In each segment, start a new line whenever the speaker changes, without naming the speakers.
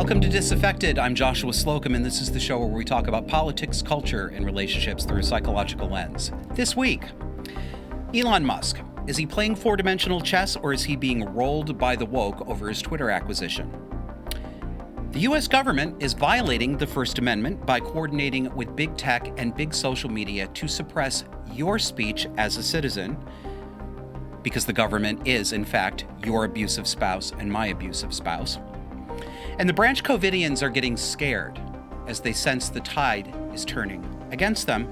Welcome to Disaffected. I'm Joshua Slocum, and this is the show where we talk about politics, culture, and relationships through a psychological lens. This week, Elon Musk. Is he playing four-dimensional chess, or is he being rolled by the woke over his Twitter acquisition? The U.S. government is violating the First Amendment by coordinating with big tech and big social media to suppress your speech as a citizen, because the government is, in fact, your abusive spouse and my abusive spouse. And the Branch Covidians are getting scared as they sense the tide is turning against them.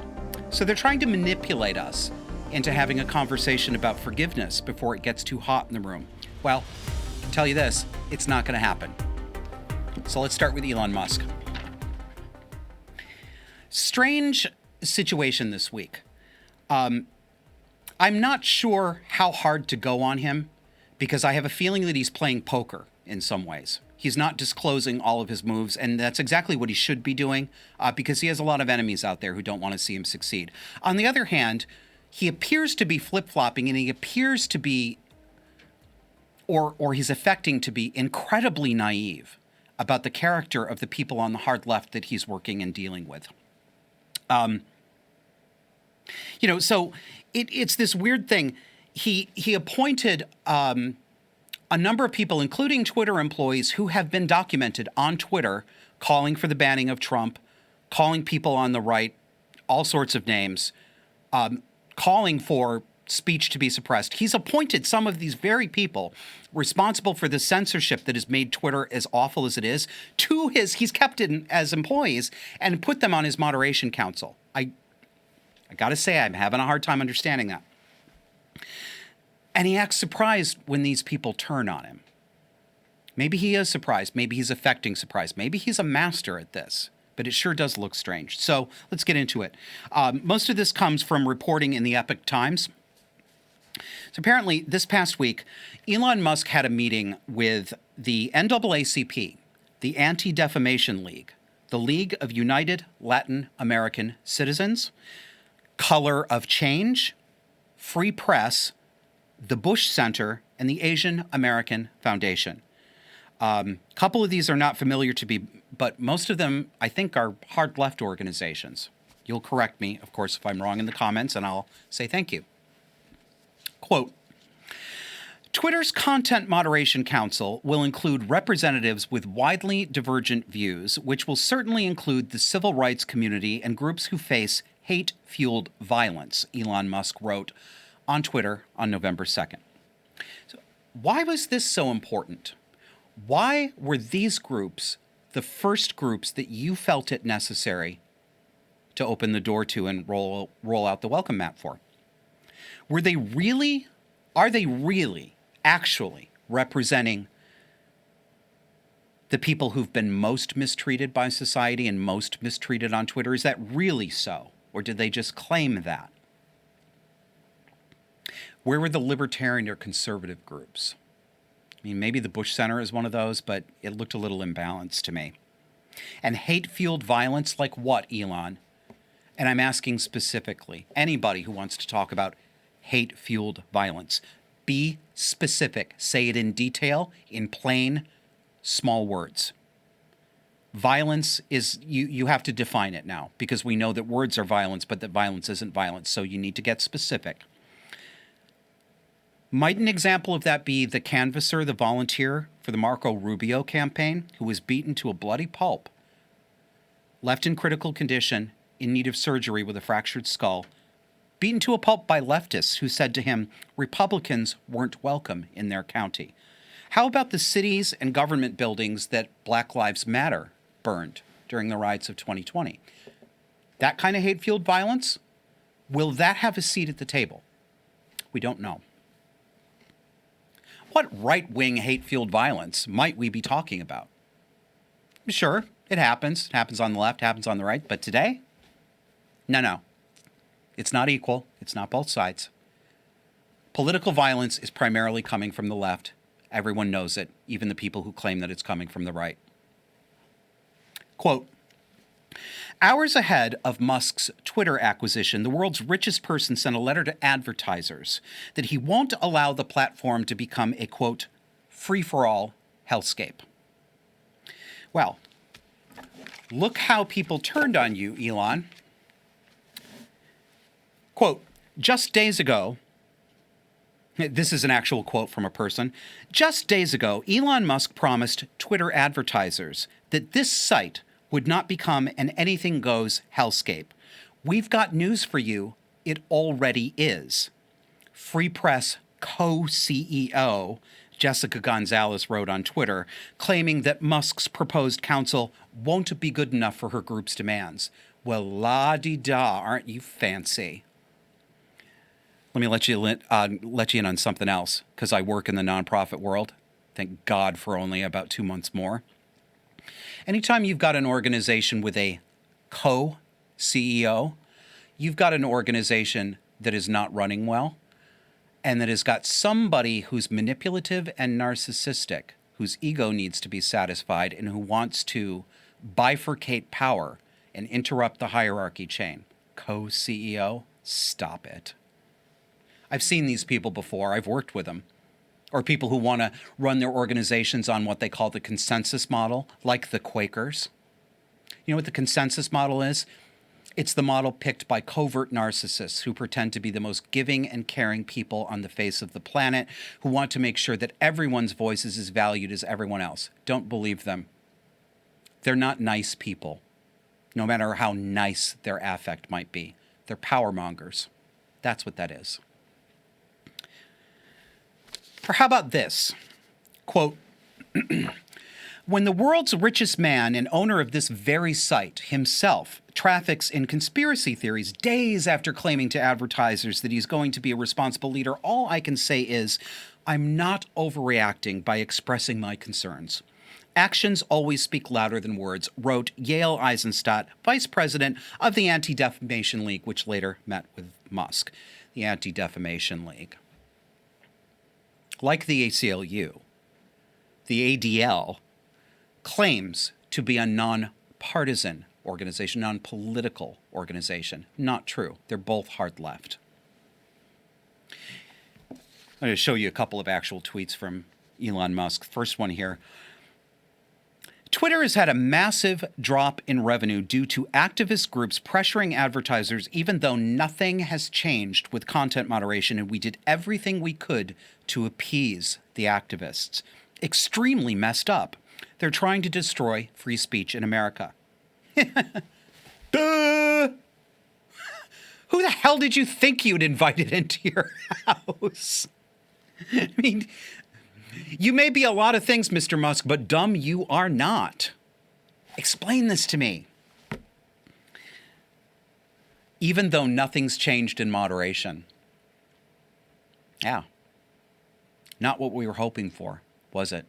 So they're trying to manipulate us into having a conversation about forgiveness before it gets too hot in the room. Well, I can tell you this, it's not going to happen. So let's start with Elon Musk. Strange situation this week. I'm not sure how hard to go on him because I have a feeling that he's playing poker in some ways. He's not disclosing all of his moves, and that's exactly what he should be doing because he has a lot of enemies out there who don't want to see him succeed. On the other hand, he appears to be flip-flopping, and he appears to be, or he's affecting to be incredibly naive about the character of the people on the hard left that he's working and dealing with. So it's this weird thing. He appointed a number of people, including Twitter employees, who have been documented on Twitter calling for the banning of Trump, calling people on the right all sorts of names, calling for speech to be suppressed. He's appointed some of these very people responsible for the censorship that has made Twitter as awful as it is he's kept it as employees and put them on his moderation council. I got to say, I'm having a hard time understanding that. And he acts surprised when these people turn on him. Maybe he is surprised. Maybe he's affecting surprise. Maybe he's a master at this. But it sure does look strange. So let's get into it. Most of this comes from reporting in the Epoch Times. So apparently, this past week, Elon Musk had a meeting with the NAACP, the Anti-Defamation League, the League of United Latin American Citizens, Color of Change, Free Press, the Bush Center, and the Asian American Foundation. A couple of these are not familiar to me, but most of them, I think, are hard left organizations. You'll correct me, of course, if I'm wrong in the comments, and I'll say thank you. Quote, Twitter's Content Moderation Council will include representatives with widely divergent views, which will certainly include the civil rights community and groups who face hate-fueled violence, Elon Musk wrote on Twitter on November 2nd. So why was this so important? Why were these groups the first groups that you felt it necessary to open the door to and roll out the welcome mat for? Are they really actually representing the people who've been most mistreated by society and most mistreated on Twitter? Is that really so? Or did they just claim that? Where were the libertarian or conservative groups? I mean, maybe the Bush Center is one of those, but it looked a little imbalanced to me. And hate-fueled violence like what, Elon? And I'm asking specifically, anybody who wants to talk about hate-fueled violence, be specific. Say it in detail, in plain, small words. Violence is, you have to define it now, because we know that words are violence, but that violence isn't violence, so you need to get specific. Might an example of that be the canvasser, the volunteer for the Marco Rubio campaign, who was beaten to a bloody pulp, left in critical condition, in need of surgery with a fractured skull, beaten to a pulp by leftists who said to him, Republicans weren't welcome in their county. How about the cities and government buildings that Black Lives Matter burned during the riots of 2020? That kind of hate-fueled violence? Will that have a seat at the table? We don't know. What right-wing hate-fueled violence might we be talking about? Sure, it happens. It happens on the left, happens on the right. But today? No. It's not equal. It's not both sides. Political violence is primarily coming from the left. Everyone knows it, even the people who claim that it's coming from the right. Quote, hours ahead of Musk's Twitter acquisition, the world's richest person sent a letter to advertisers that he won't allow the platform to become a, quote, free-for-all hellscape. Well, look how people turned on you, Elon. Quote, just days ago, this is an actual quote from a person. Just days ago, Elon Musk promised Twitter advertisers that this site would not become an anything goes hellscape. We've got news for you. It already is. Free Press co-CEO Jessica Gonzalez wrote on Twitter, claiming that Musk's proposed council won't be good enough for her group's demands. Well, la-di-da, aren't you fancy? Let me let you in on something else, because I work in the nonprofit world. Thank God for only about 2 months more. Anytime you've got an organization with a co-CEO, you've got an organization that is not running well, and that has got somebody who's manipulative and narcissistic, whose ego needs to be satisfied, and who wants to bifurcate power and interrupt the hierarchy chain. Co-CEO, stop it. I've seen these people before. I've worked with them. Or people who want to run their organizations on what they call the consensus model, like the Quakers. You know what the consensus model is? It's the model picked by covert narcissists who pretend to be the most giving and caring people on the face of the planet, who want to make sure that everyone's voice is as valued as everyone else. Don't believe them. They're not nice people, no matter how nice their affect might be. They're power mongers. That's what that is. Or how about this? Quote, when the world's richest man and owner of this very site himself traffics in conspiracy theories days after claiming to advertisers that he's going to be a responsible leader, all I can say is I'm not overreacting by expressing my concerns. Actions always speak louder than words, wrote Yael Eisenstadt, vice president of the Anti-Defamation League, which later met with Musk. The Anti-Defamation League. Like the ACLU, the ADL claims to be a non-partisan organization, non-political organization. Not true. They're both hard left. I'm going to show you a couple of actual tweets from Elon Musk. First one here. Twitter has had a massive drop in revenue due to activist groups pressuring advertisers, even though nothing has changed with content moderation, and we did everything we could to appease the activists. Extremely messed up. They're trying to destroy free speech in America. Duh! Who the hell did you think you'd invited into your house? I mean, you may be a lot of things, Mr. Musk, but dumb you are not. Explain this to me. Even though nothing's changed in moderation. Yeah. Not what we were hoping for, was it?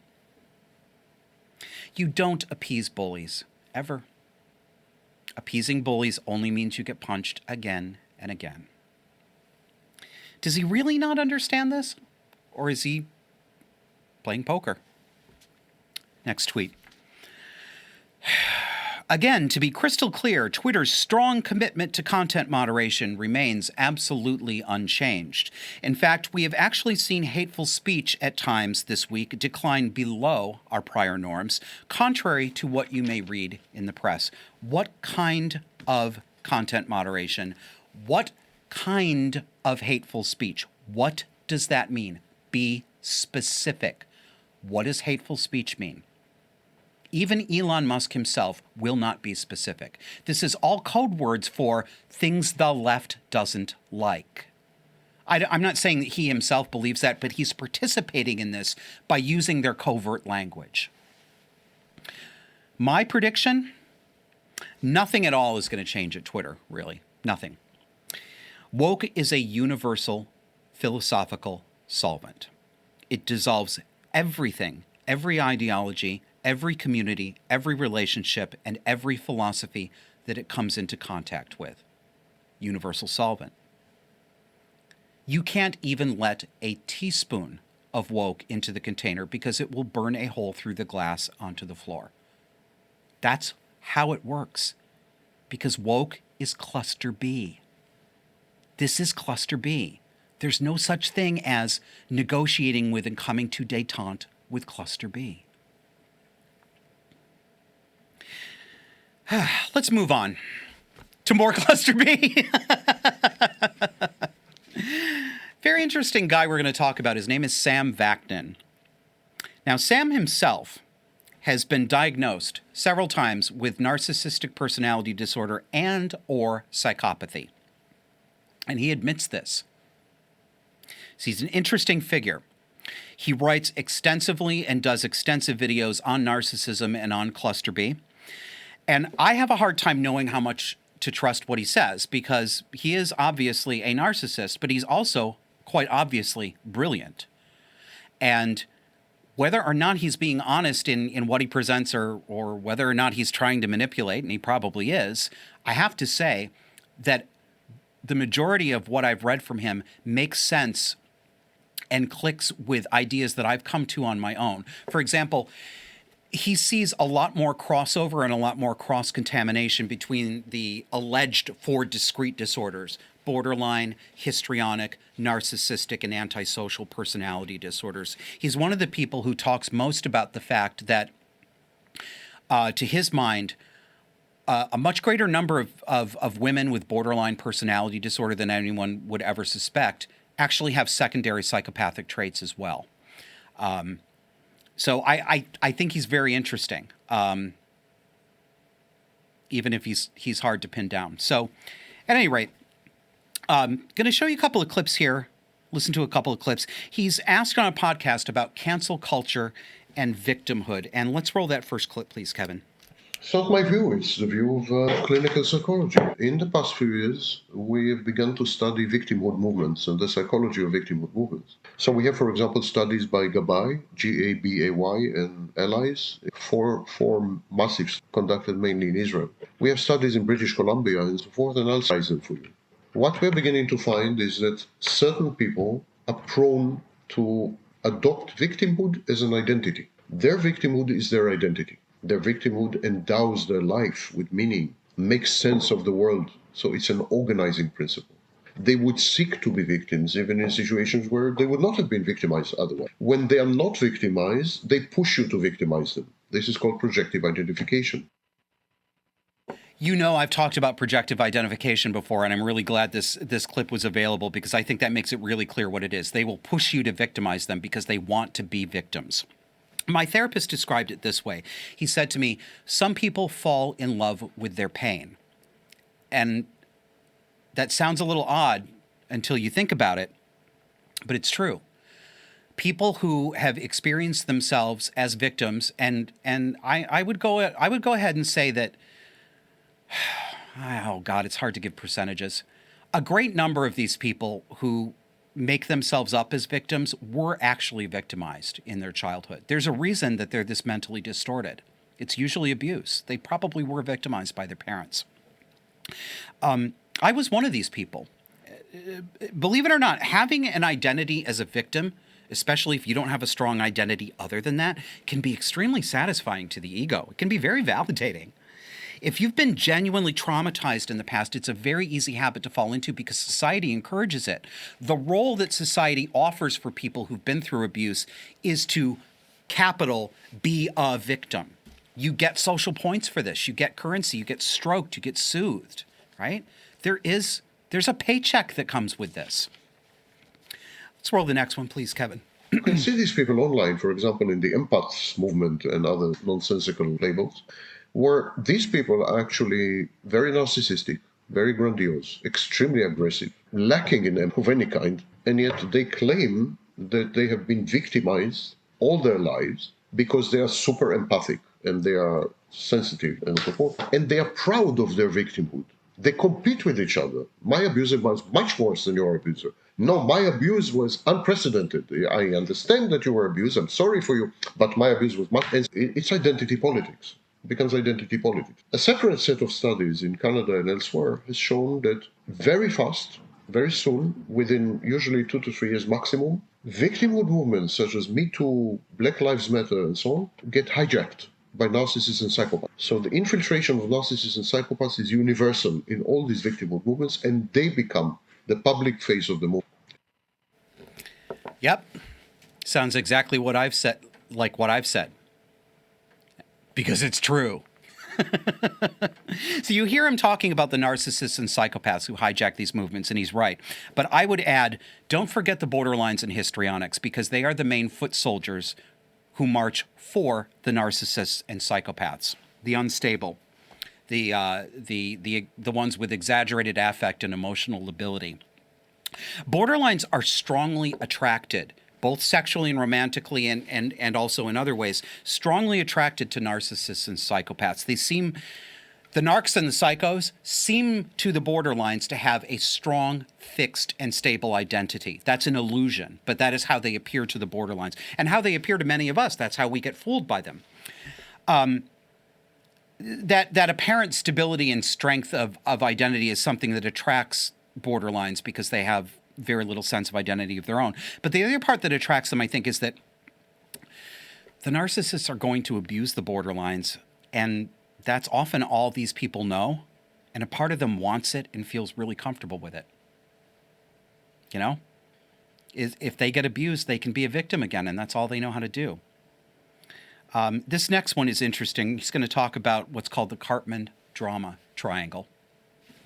You don't appease bullies, ever. Appeasing bullies only means you get punched again and again. Does he really not understand this? Or is he playing poker? Next tweet. Again, to be crystal clear, Twitter's strong commitment to content moderation remains absolutely unchanged. In fact, we have actually seen hateful speech at times this week decline below our prior norms, contrary to what you may read in the press. What kind of content moderation? What kind of hateful speech? What does that mean? Be specific. What does hateful speech mean? Even Elon Musk himself will not be specific. This is all code words for things the left doesn't like. I'm not saying that he himself believes that, but he's participating in this by using their covert language. My prediction, nothing at all is going to change at Twitter, really. Nothing. Woke is a universal philosophical solvent. It dissolves everything, every ideology, every community, every relationship, and every philosophy that it comes into contact with. Universal solvent. You can't even let a teaspoon of woke into the container because it will burn a hole through the glass onto the floor. That's how it works. Because woke is cluster B. This is cluster B. There's no such thing as negotiating with and coming to détente with cluster B. Let's move on to more cluster B. Very interesting guy we're going to talk about. His name is Sam Vaknin. Now, Sam himself has been diagnosed several times with narcissistic personality disorder and or psychopathy. And he admits this. So he's an interesting figure. He writes extensively and does extensive videos on narcissism and on cluster B. And I have a hard time knowing how much to trust what he says, because he is obviously a narcissist, but he's also quite obviously brilliant. And whether or not he's being honest in what he presents, or whether or not he's trying to manipulate, and he probably is, I have to say that the majority of what I've read from him makes sense and clicks with ideas that I've come to on my own. For example, he sees a lot more crossover and a lot more cross-contamination between the alleged 4 discrete disorders: borderline, histrionic, narcissistic, and antisocial personality disorders. He's one of the people who talks most about the fact that, to his mind, a much greater number of women with borderline personality disorder than anyone would ever suspect actually have secondary psychopathic traits as well. So I think he's very interesting, even if he's hard to pin down. So at any rate, going to show you a couple of clips here. Listen to a couple of clips. He's asked on a podcast about cancel culture and victimhood. And let's roll that first clip, please, Kevin.
It's not my view, it's the view of clinical psychology. In the past few years, we have begun to study victimhood movements and the psychology of victimhood movements. So we have, for example, studies by Gabay, G-A-B-A-Y, and allies, four massive conducted mainly in Israel. We have studies in British Columbia and so forth, and I'll cite them for you. What we're beginning to find is that certain people are prone to adopt victimhood as an identity. Their victimhood is their identity. Their victimhood endows their life with meaning, makes sense of the world. So it's an organizing principle. They would seek to be victims even in situations where they would not have been victimized otherwise. When they are not victimized, they push you to victimize them. This is called projective identification.
You know, I've talked about projective identification before, and I'm really glad this clip was available, because I think that makes it really clear what it is. They will push you to victimize them because they want to be victims. My therapist described it this way. He said to me, some people fall in love with their pain. And that sounds a little odd until you think about it, but it's true. People who have experienced themselves as victims, and I would go ahead and say that, oh God, it's hard to give percentages. A great number of these people who make themselves up as victims were actually victimized in their childhood. There's a reason that they're this mentally distorted. It's usually abuse. They probably were victimized by their parents. I was one of these people. Believe it or not, having an identity as a victim, especially if you don't have a strong identity other than that, can be extremely satisfying to the ego. It can be very validating. If you've been genuinely traumatized in the past, it's a very easy habit to fall into because society encourages it. The role that society offers for people who've been through abuse is to, capital, be a victim. You get social points for this. You get currency. You get stroked. You get soothed, right? There's a paycheck that comes with this. Let's roll the next one, please, Kevin.
You can see these people online, for example, in the empaths movement and other nonsensical labels, where these people are actually very narcissistic, very grandiose, extremely aggressive, lacking in empathy of any kind, and yet they claim that they have been victimized all their lives because they are super empathic and they are sensitive and so forth, and they are proud of their victimhood. They compete with each other. My abuser was much worse than your abuser. No, my abuse was unprecedented. I understand that you were abused. I'm sorry for you, but my abuse was much. It's identity politics. It becomes identity politics. A separate set of studies in Canada and elsewhere has shown that very fast, very soon, within usually 2 to 3 years maximum, victimhood movements such as Me Too, Black Lives Matter, and so on get hijacked by narcissists and psychopaths. So the infiltration of narcissists and psychopaths is universal in all these victimhood movements, and they become the public face of the movement.
Yep. Sounds exactly what I've said, because it's true. So you hear him talking about the narcissists and psychopaths who hijack these movements, and he's right. But I would add, don't forget the borderlines and histrionics, because they are the main foot soldiers who march for the narcissists and psychopaths, the unstable, the ones with exaggerated affect and emotional lability. Borderlines are strongly attracted, both sexually and romantically, and also in other ways, strongly attracted to narcissists and psychopaths. The narcs and the psychos seem to the borderlines to have a strong, fixed, and stable identity. That's an illusion, but that is how they appear to the borderlines. And how they appear to many of us, that's how we get fooled by them. That apparent stability and strength of identity is something that attracts borderlines because they have very little sense of identity of their own. But the other part that attracts them, I think, is that the narcissists are going to abuse the borderlines, and that's often all these people know, and a part of them wants it and feels really comfortable with it. You know? If they get abused, they can be a victim again, and that's all they know how to do. This next one is interesting. He's going to talk about what's called the Cartman drama triangle.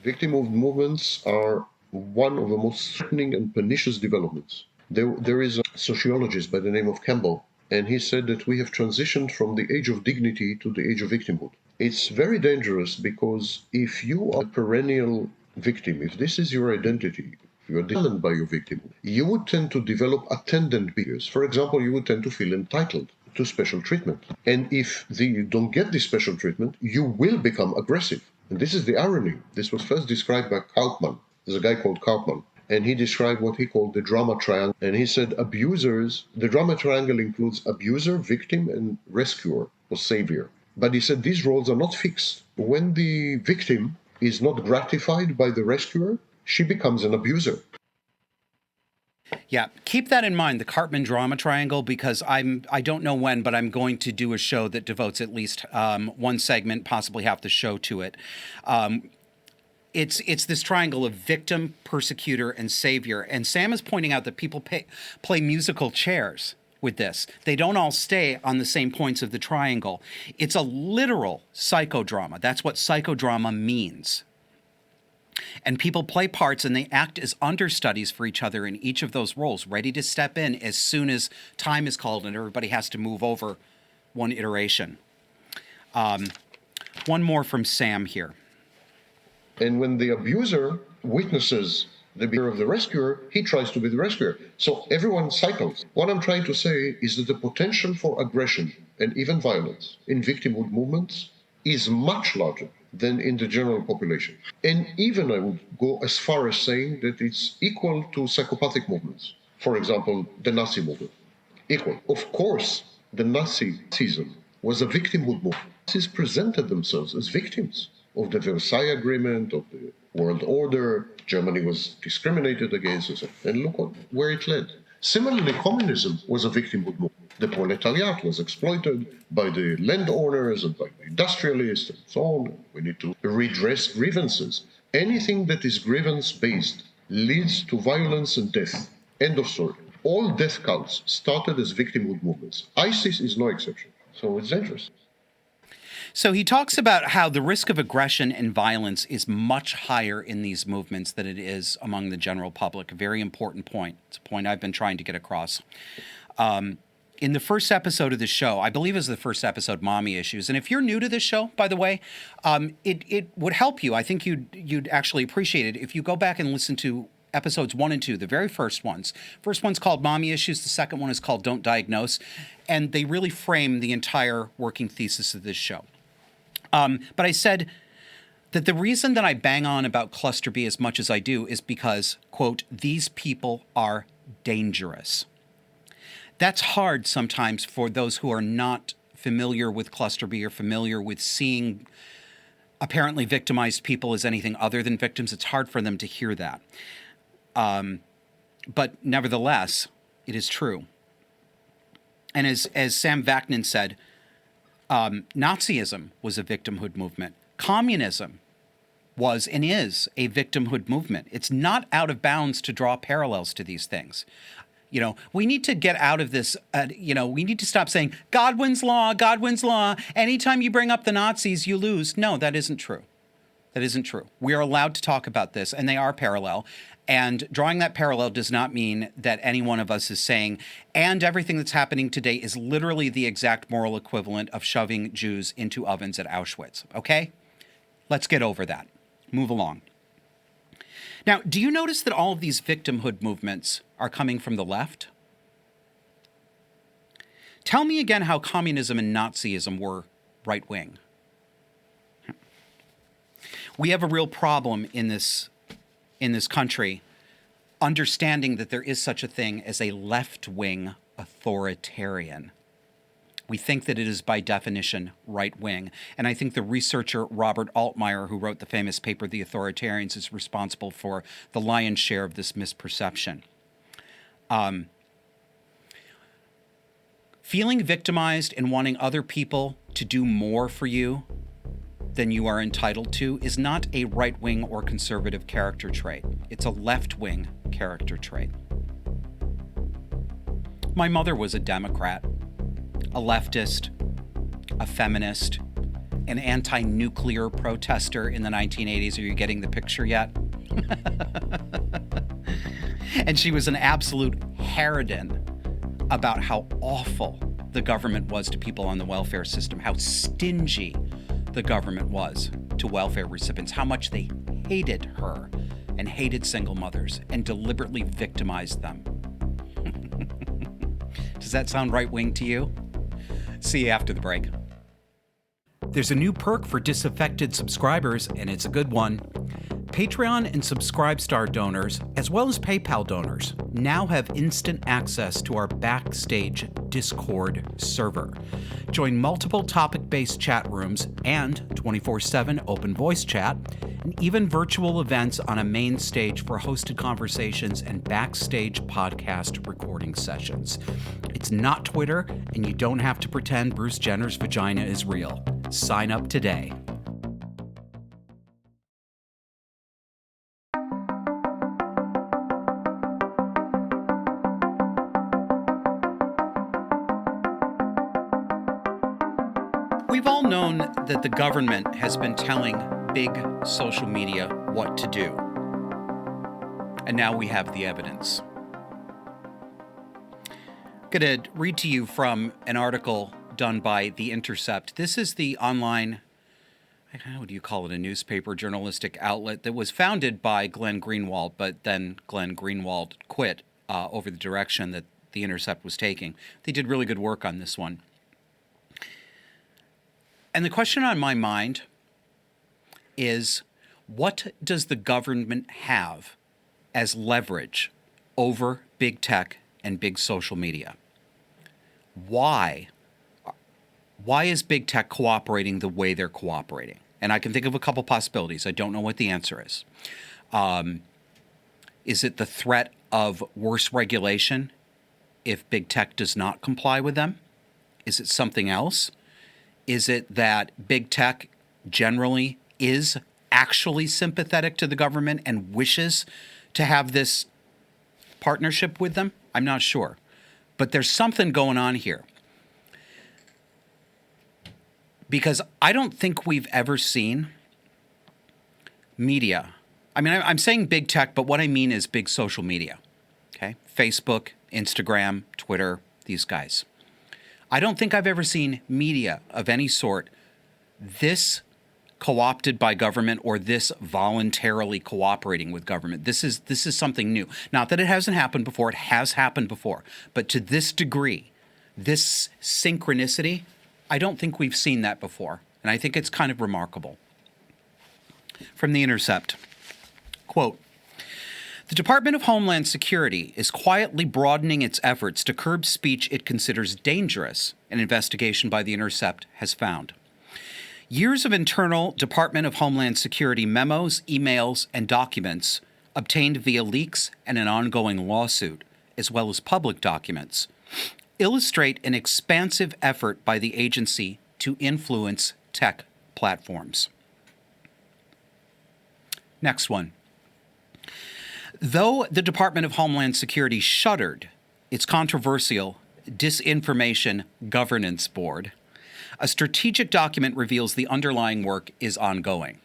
Victimhood movements are one of the most threatening and pernicious developments. There is a sociologist by the name of Campbell, and he said that we have transitioned from the age of dignity to the age of victimhood. It's very dangerous because if you are a perennial victim, if this is your identity, if you are determined by your victim, you would tend to develop attendant behaviors. For example, you would tend to feel entitled to special treatment. And if you don't get this special treatment, you will become aggressive. And this is the irony. This was first described by Kaufman. There's a guy called Kaufman. And he described what he called the drama triangle. And he said the drama triangle includes abuser, victim, and rescuer or savior. But he said these roles are not fixed. When the victim is not gratified by the rescuer, she becomes an abuser.
Yeah, keep that in mind, the Cartman drama triangle, because I don't know when, but I'm going to do a show that devotes at least one segment, possibly half the show, to it. It's this triangle of victim, persecutor, and savior. And Sam is pointing out that people play musical chairs with this. They don't all stay on the same points of the triangle. It's a literal psychodrama. That's what psychodrama means. And people play parts and they act as understudies for each other in each of those roles, ready to step in as soon as time is called and everybody has to move over one iteration. One more from Sam here.
And when the abuser witnesses the behavior of the rescuer, he tries to be the rescuer. So everyone cycles. What I'm trying to say is that the potential for aggression and even violence in victimhood movements is much larger than in the general population. And even I would go as far as saying that it's equal to psychopathic movements. For example, the Nazi movement. Equal. Of course, the Nazism was a victimhood movement. Nazis presented themselves as victims of the Versailles Agreement, of the world order. Germany was discriminated against, and look where it led. Similarly, communism was a victimhood movement. The proletariat was exploited by the landowners and by the industrialists and so on. We need to redress grievances. Anything that is grievance-based leads to violence and death. End of story. All death cults started as victimhood movements. ISIS is no exception. So it's dangerous.
So he talks about how the risk of aggression and violence is much higher in these movements than it is among the general public. A very important point. It's a point I've been trying to get across. In the first episode of the show, I believe it was the first episode, Mommy Issues. And if you're new to this show, by the way, it would help you. I think you'd actually appreciate it if you go back and listen to episodes 1 and 2, the very first ones. First one's called Mommy Issues. The second one is called Don't Diagnose. And they really frame the entire working thesis of this show. But I said that the reason that I bang on about cluster B as much as I do is because, quote, these people are dangerous. That's hard sometimes for those who are not familiar with cluster B or familiar with seeing apparently victimized people as anything other than victims. It's hard for them to hear that. But nevertheless, it is true. And as Sam Vaknin said, Nazism was a victimhood movement. Communism was and is a victimhood movement. It's not out of bounds to draw parallels to these things. We need to get out of this. We need to stop saying Godwin's law, Godwin's law. Anytime you bring up the Nazis, you lose. No, that isn't true. That isn't true. We are allowed to talk about this, and they are parallel. And drawing that parallel does not mean that any one of us is saying, and everything that's happening today is literally the exact moral equivalent of shoving Jews into ovens at Auschwitz. Okay? Let's get over that. Move along. Now, do you notice that all of these victimhood movements are coming from the left? Tell me again how communism and Nazism were right-wing. We have a real problem in this country understanding that there is such a thing as a left-wing authoritarian. We think that it is by definition right-wing. And I think the researcher Robert Altmaier, who wrote the famous paper, The Authoritarians, is responsible for the lion's share of this misperception. Feeling victimized and wanting other people to do more for you than you are entitled to is not a right-wing or conservative character trait. It's a left-wing character trait. My mother was a Democrat, a leftist, a feminist, an anti-nuclear protester in the 1980s. Are you getting the picture yet? And she was an absolute harridan about how awful the government was to people on the welfare system, how stingy the government was to welfare recipients, how much they hated her and hated single mothers and deliberately victimized them. Does that sound right-wing to you? See you after the break. There's a new perk for Disaffected subscribers, and it's a good one. Patreon and Subscribestar donors, as well as PayPal donors, now have instant access to our Backstage Discord server. Join multiple topic-based chat rooms and 24/7 open voice chat, and even virtual events on a main stage for hosted conversations and backstage podcast recording sessions. It's not Twitter, and you don't have to pretend Bruce Jenner's vagina is real. Sign up today. We've all known that the government has been telling big social media what to do. And now we have the evidence. I'm going to read to you from an article done by The Intercept. This is the online, how do you call it, a newspaper journalistic outlet that was founded by Glenn Greenwald, but then Glenn Greenwald quit over the direction that The Intercept was taking. They did really good work on this one. And the question on my mind is, what does the government have as leverage over big tech and big social media? Why is big tech cooperating the way they're cooperating? And I can think of a couple possibilities. I don't know what the answer is. Is it the threat of worse regulation if big tech does not comply with them? Is it something else? Is it that big tech generally is actually sympathetic to the government and wishes to have this partnership with them? I'm not sure. But there's something going on here. Because I don't think we've ever seen media. I mean, I'm saying big tech, but what I mean is big social media. Okay? Facebook, Instagram, Twitter, these guys. I don't think I've ever seen media of any sort this co-opted by government or this voluntarily cooperating with government. This is something new. Not that it hasn't happened before. It has happened before. But to this degree, this synchronicity, I don't think we've seen that before. And I think it's kind of remarkable. From The Intercept, quote, "The Department of Homeland Security is quietly broadening its efforts to curb speech it considers dangerous," an investigation by The Intercept has found. Years of internal Department of Homeland Security memos, emails, and documents obtained via leaks and an ongoing lawsuit, as well as public documents, illustrate an expansive effort by the agency to influence tech platforms. Next one. Though the Department of Homeland Security shuttered It's controversial. Disinformation Governance Board. A strategic document reveals the underlying work is ongoing.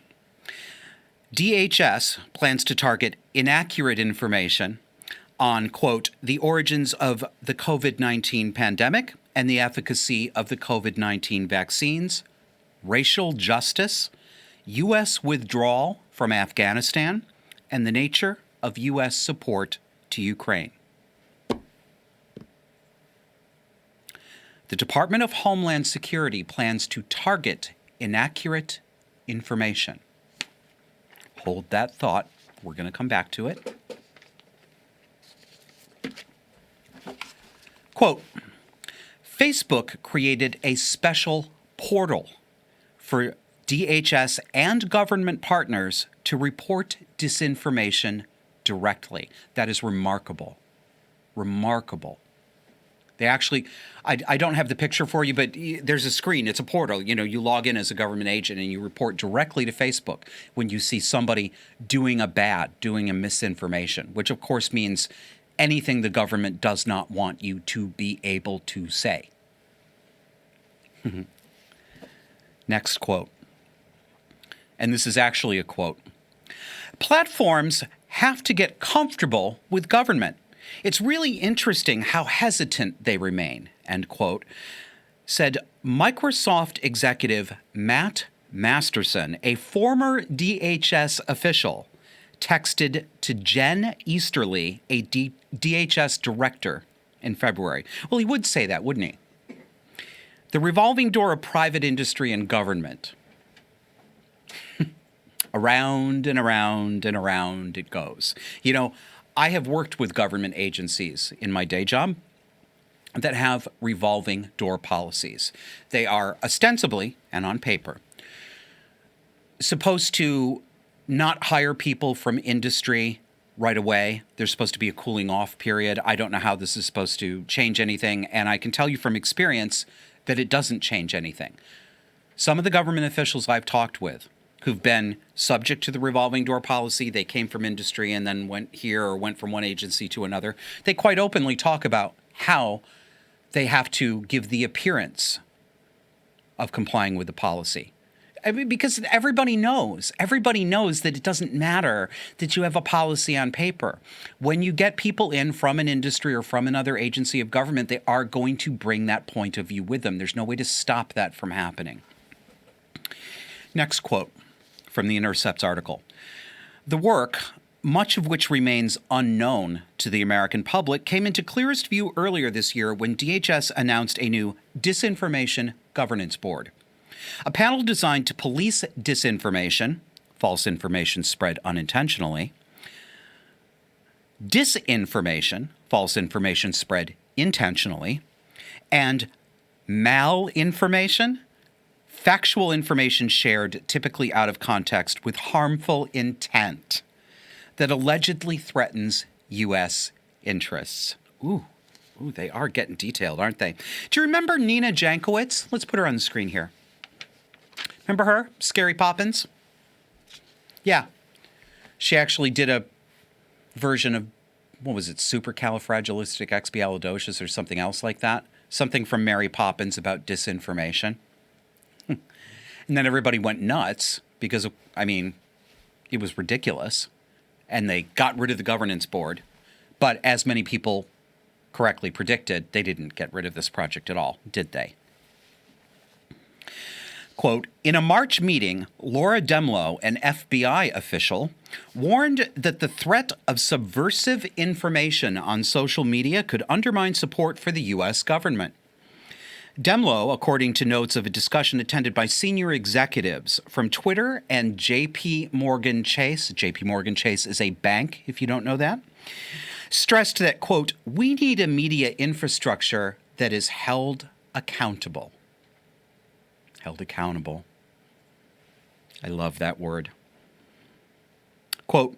DHS plans to target inaccurate information on, quote, the origins of the COVID-19 pandemic and the efficacy of the COVID-19 vaccines, racial justice, U.S. withdrawal from Afghanistan, and the nature of U.S. support to Ukraine. The Department of Homeland Security plans to target inaccurate information. Hold that thought. We're going to come back to it. Quote, Facebook created a special portal for DHS and government partners to report disinformation directly. That is remarkable. Remarkable. They actually, I don't have the picture for you, but there's a screen. It's a portal. You know, you log in as a government agent and you report directly to Facebook when you see somebody doing a misinformation, which of course means anything the government does not want you to be able to say. Next quote. And this is actually a quote. Platforms have to get comfortable with government. It's really interesting how hesitant they remain, end quote, said Microsoft executive Matt Masterson, a former DHS official, texted to Jen Easterly, a DHS director, in February. Well, he would say that, wouldn't he? The revolving door of private industry and government. Around and around and around it goes. You know, I have worked with government agencies in my day job that have revolving door policies. They are ostensibly, and on paper, supposed to not hire people from industry right away. There's supposed to be a cooling off period. I don't know how this is supposed to change anything, and I can tell you from experience that it doesn't change anything. Some of the government officials I've talked with who've been subject to the revolving door policy, they came from industry and then went here or went from one agency to another, they quite openly talk about how they have to give the appearance of complying with the policy. I mean, because everybody knows that it doesn't matter that you have a policy on paper. When you get people in from an industry or from another agency of government, they are going to bring that point of view with them. There's no way to stop that from happening. Next quote from the Intercept's article. The work, much of which remains unknown to the American public, came into clearest view earlier this year when DHS announced a new Disinformation Governance Board. A panel designed to police disinformation, false information spread unintentionally, disinformation, false information spread intentionally, and malinformation, factual information shared typically out of context with harmful intent that allegedly threatens U.S. interests. Ooh, they are getting detailed, aren't they? Do you remember Nina Jankowicz? Let's put her on the screen here. Remember her? Scary Poppins? Yeah. She actually did a version of, what was it, supercalifragilisticexpialidocious or something else like that? Something from Mary Poppins about disinformation. And then everybody went nuts because, I mean, it was ridiculous. And they got rid of the governance board. But as many people correctly predicted, they didn't get rid of this project at all, did they? Quote, in a March meeting, Laura Demlow, an FBI official, warned that the threat of subversive information on social media could undermine support for the U.S. government. Demlow, according to notes of a discussion attended by senior executives from Twitter and JP Morgan Chase is a bank, if you don't know that, stressed that, quote, we need a media infrastructure that is held accountable. Held accountable. I love that word. Quote,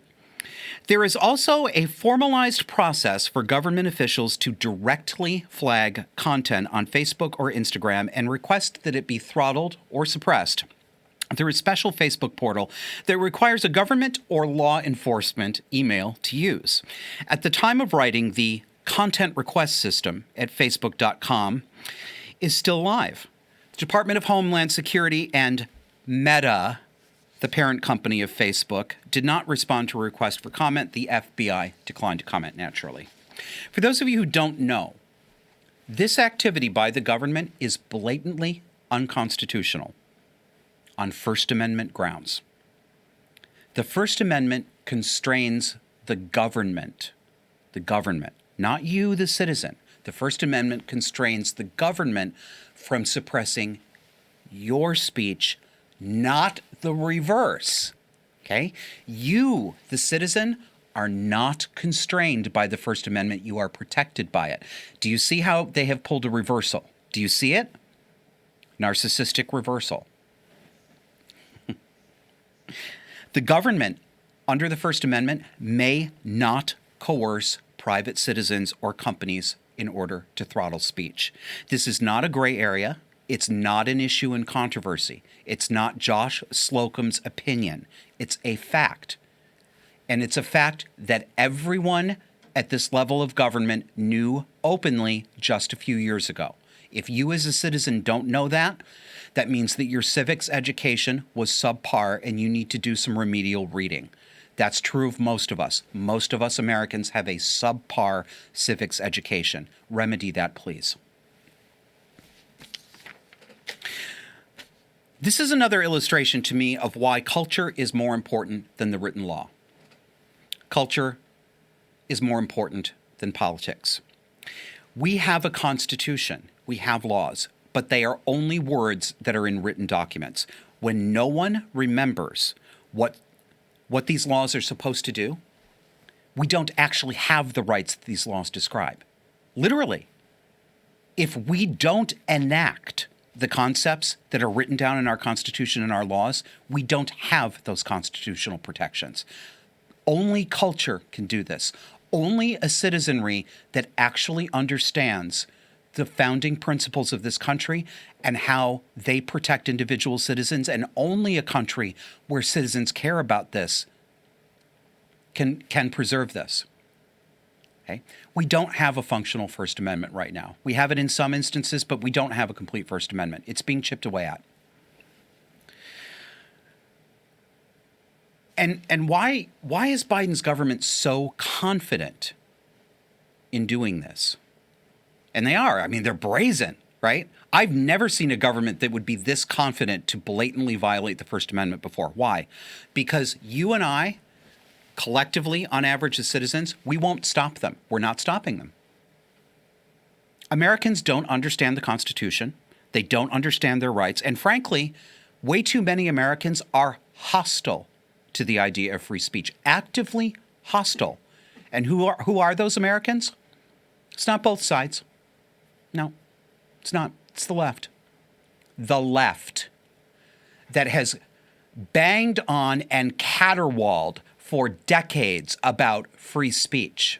there is also a formalized process for government officials to directly flag content on Facebook or Instagram and request that it be throttled or suppressed through a special Facebook portal that requires a government or law enforcement email to use. At the time of writing the content request system at Facebook.com is still live. The Department of Homeland Security and Meta, the parent company of Facebook, did not respond to a request for comment. The FBI declined to comment, naturally. For those of you who don't know, this activity by the government is blatantly unconstitutional on First Amendment grounds. The First Amendment constrains the government, not you, the citizen. The First Amendment constrains the government from suppressing your speech, not the reverse. Okay? You, the citizen, are not constrained by the First Amendment. You are protected by it. Do you see how they have pulled a reversal? Do you see it? Narcissistic reversal. The government, under the First Amendment, may not coerce private citizens or companies in order to throttle speech. This is not a gray area. It's not an issue in controversy. It's not Josh Slocum's opinion. It's a fact. And it's a fact that everyone at this level of government knew openly just a few years ago. If you as a citizen don't know that, that means that your civics education was subpar and you need to do some remedial reading. That's true of most of us. Most of us Americans have a subpar civics education. Remedy that, please. This is another illustration to me of why culture is more important than the written law. Culture is more important than politics. We have a constitution. We have laws, but they are only words that are in written documents. When no one remembers what these laws are supposed to do, we don't actually have the rights that these laws describe. Literally, if we don't enact the concepts that are written down in our Constitution and our laws, we don't have those constitutional protections. Only culture can do this. Only a citizenry that actually understands the founding principles of this country and how they protect individual citizens, and only a country where citizens care about this can preserve this. Okay? We don't have a functional First Amendment right now. We have it in some instances, but we don't have a complete First Amendment. It's being chipped away at. And why is Biden's government so confident in doing this? And they are. I mean, they're brazen, right? I've never seen a government that would be this confident to blatantly violate the First Amendment before. Why? Because you and I, collectively, on average as citizens, we won't stop them. We're not stopping them. Americans don't understand the Constitution. They don't understand their rights. And frankly, way too many Americans are hostile to the idea of free speech, actively hostile. And who are those Americans? It's not both sides. No, it's not. It's the left. The left that has banged on and caterwauled for decades about free speech.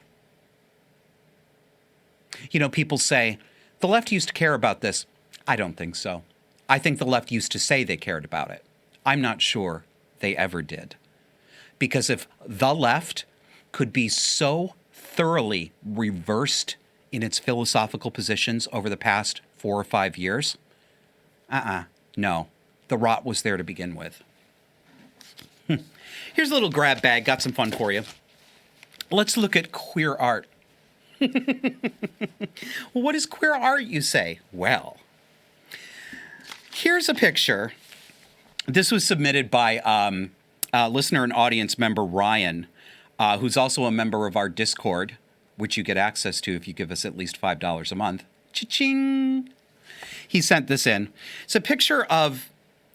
You know, people say, the left used to care about this. I don't think so. I think the left used to say they cared about it. I'm not sure they ever did. Because if the left could be so thoroughly reversed in its philosophical positions over the past 4 or 5 years, no. The rot was there to begin with. Here's a little grab bag. Got some fun for you. Let's look at queer art. What is queer art, you say? Well, here's a picture. This was submitted by listener and audience member Ryan, who's also a member of our Discord, which you get access to if you give us at least $5 a month. Cha-ching! He sent this in. It's a picture of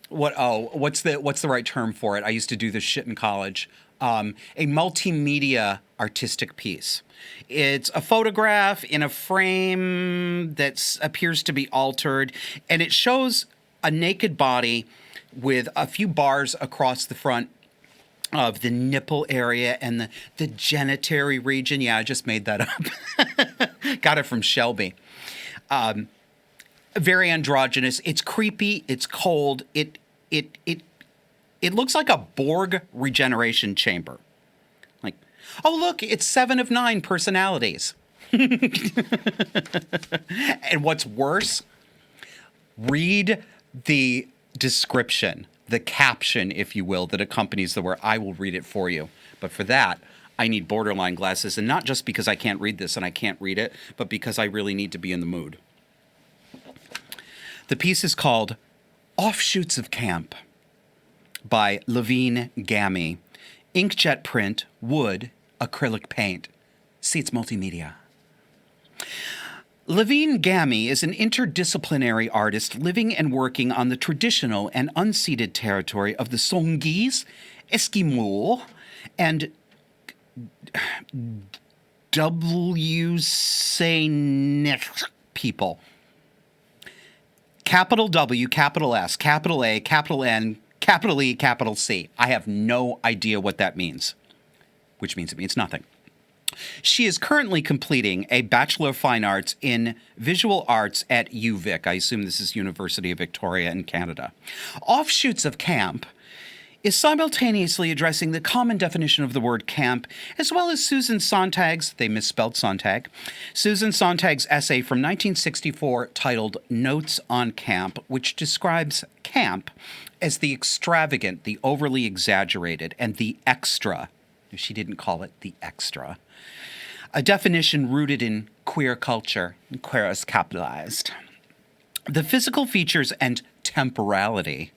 what's the right term for it? I used to do this shit in college. A multimedia artistic piece. It's a photograph in a frame that appears to be altered, and it shows a naked body with a few bars across the front of the nipple area and the genitary region. Yeah, I just made that up. Got it from Shelby. Very androgynous. It's creepy. It's cold. It looks like a Borg regeneration chamber. Like, oh look, it's 7 of 9 personalities. And what's worse, read the description, the caption, if you will, that accompanies the word. I will read it for you. But for that, I need borderline glasses. And not just because I can't read this and I can't read it, but because I really need to be in the mood. The piece is called Offshoots of Camp by Levine Gammy. Inkjet print, wood, acrylic paint. See, it's multimedia. Levine Gammy is an interdisciplinary artist living and working on the traditional and unceded territory of the Songhees, Eskimo, and WSANIK people. Capital W, capital S, capital A, capital N, capital E, capital C. I have no idea what that means, which means it means nothing. She is currently completing a Bachelor of Fine Arts in Visual Arts at UVic. I assume this is University of Victoria in Canada. Offshoots of Camp is simultaneously addressing the common definition of the word camp, as well as Susan Sontag's, they misspelled Sontag, Susan Sontag's essay from 1964 titled Notes on Camp, which describes camp as the extravagant, the overly exaggerated, and the extra. She didn't call it the extra. A definition rooted in queer culture, queer as capitalized. The physical features and temporality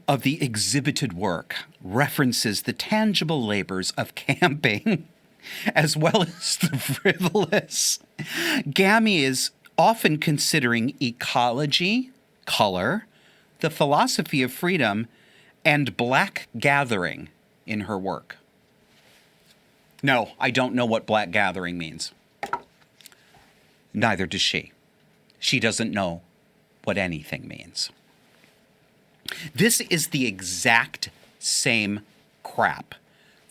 of the exhibited work references the tangible labors of camping, as well as the frivolous. Gammy is often considering ecology, color, the philosophy of freedom, and black gathering in her work. No, I don't know what black gathering means. Neither does she. She doesn't know what anything means. This is the exact same crap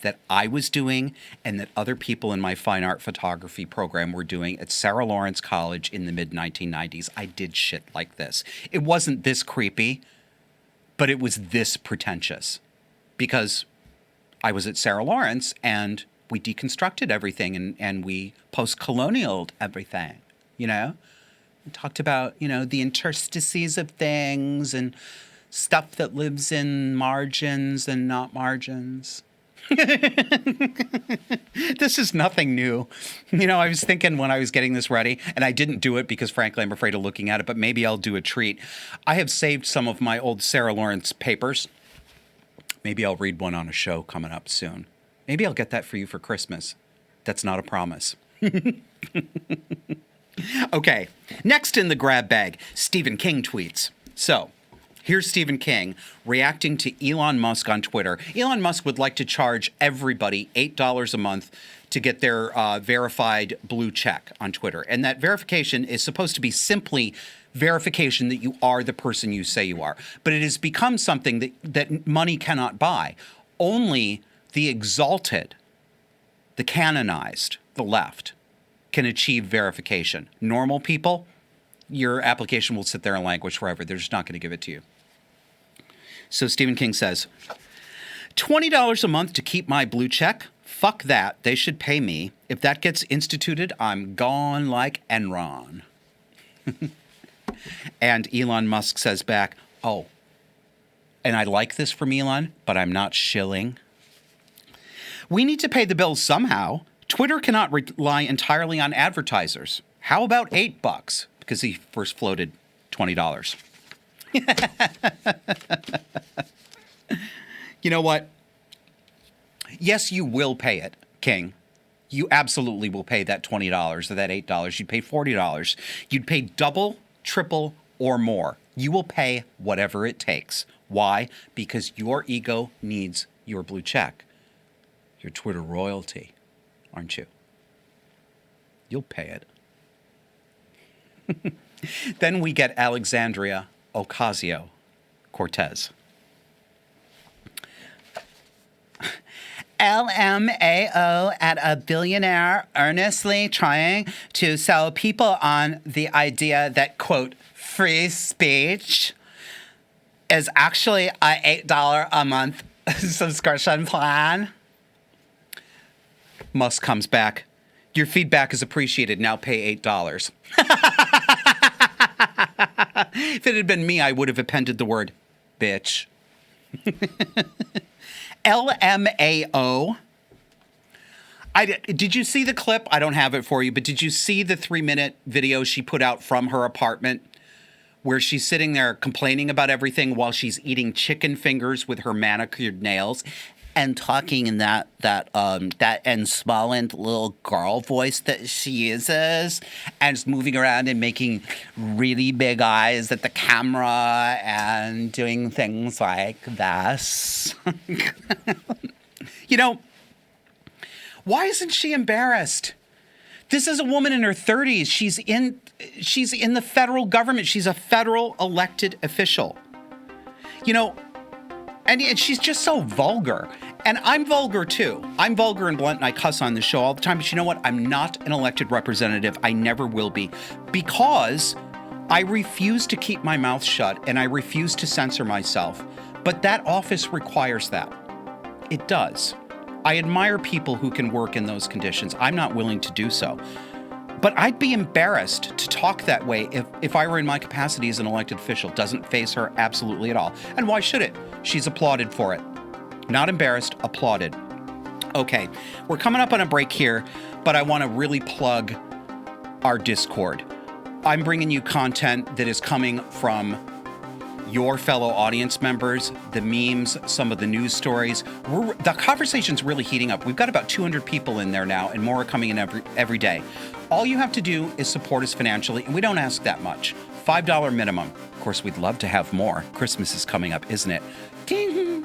that I was doing and that other people in my fine art photography program were doing at Sarah Lawrence College in the mid-1990s. I did shit like this. It wasn't this creepy, but it was this pretentious because I was at Sarah Lawrence and we deconstructed everything and we post-colonialed everything, you know? We talked about, you know, the interstices of things and stuff that lives in margins and not margins. This is nothing new. You know, I was thinking when I was getting this ready, and I didn't do it because, frankly, I'm afraid of looking at it, but maybe I'll do a treat. I have saved some of my old Sarah Lawrence papers. Maybe I'll read one on a show coming up soon. Maybe I'll get that for you for Christmas. That's not a promise. Okay, next in the grab bag, Stephen King tweets. So, here's Stephen King reacting to Elon Musk on Twitter. Elon Musk would like to charge everybody $8 a month to get their verified blue check on Twitter. And that verification is supposed to be simply verification that you are the person you say you are. But it has become something that money cannot buy. Only the exalted, the canonized, the left, can achieve verification. Normal people, your application will sit there and languish forever. They're just not going to give it to you. So Stephen King says, $20 a month to keep my blue check? Fuck that. They should pay me. If that gets instituted, I'm gone like Enron. And Elon Musk says back, oh, and I like this from Elon, but I'm not shilling. We need to pay the bills somehow. Twitter cannot rely entirely on advertisers. How about $8? Because he first floated $20. You know what? Yes, you will pay it, King. You absolutely will pay that $20 or that $8. You'd pay $40. You'd pay double, triple, or more. You will pay whatever it takes. Why? Because your ego needs your blue check. You're Twitter royalty, aren't you? You'll pay it. Then we get Alexandria Ocasio-Cortez. LMAO at a billionaire earnestly trying to sell people on the idea that, quote, free speech is actually a $8 a month subscription plan. Musk comes back. Your feedback is appreciated. Now pay $8. If it had been me, I would have appended the word bitch. LMAO. Did you see the clip? I don't have it for you, but did you see the 3-minute video she put out from her apartment where she's sitting there complaining about everything while she's eating chicken fingers with her manicured nails and talking in that ensmolent little girl voice that she uses, and just moving around and making really big eyes at the camera and doing things like this? You know, why isn't she embarrassed? This is a woman in her 30s. She's in the federal government. She's a federal elected official. You know, and she's just so vulgar. And I'm vulgar too. I'm vulgar and blunt, and I cuss on the show all the time. But you know what? I'm not an elected representative. I never will be, because I refuse to keep my mouth shut and I refuse to censor myself. But that office requires that. It does. I admire people who can work in those conditions. I'm not willing to do so. But I'd be embarrassed to talk that way if I were in my capacity as an elected official. Doesn't faze her absolutely at all. And why should it? She's applauded for it. Not embarrassed, applauded. Okay, we're coming up on a break here, but I want to really plug our Discord. I'm bringing you content that is coming from your fellow audience members, the memes, some of the news stories. The conversation's really heating up. We've got about 200 people in there now, and more are coming in every day. All you have to do is support us financially, and we don't ask that much. $5 minimum. Of course, we'd love to have more. Christmas is coming up, isn't it? Ding!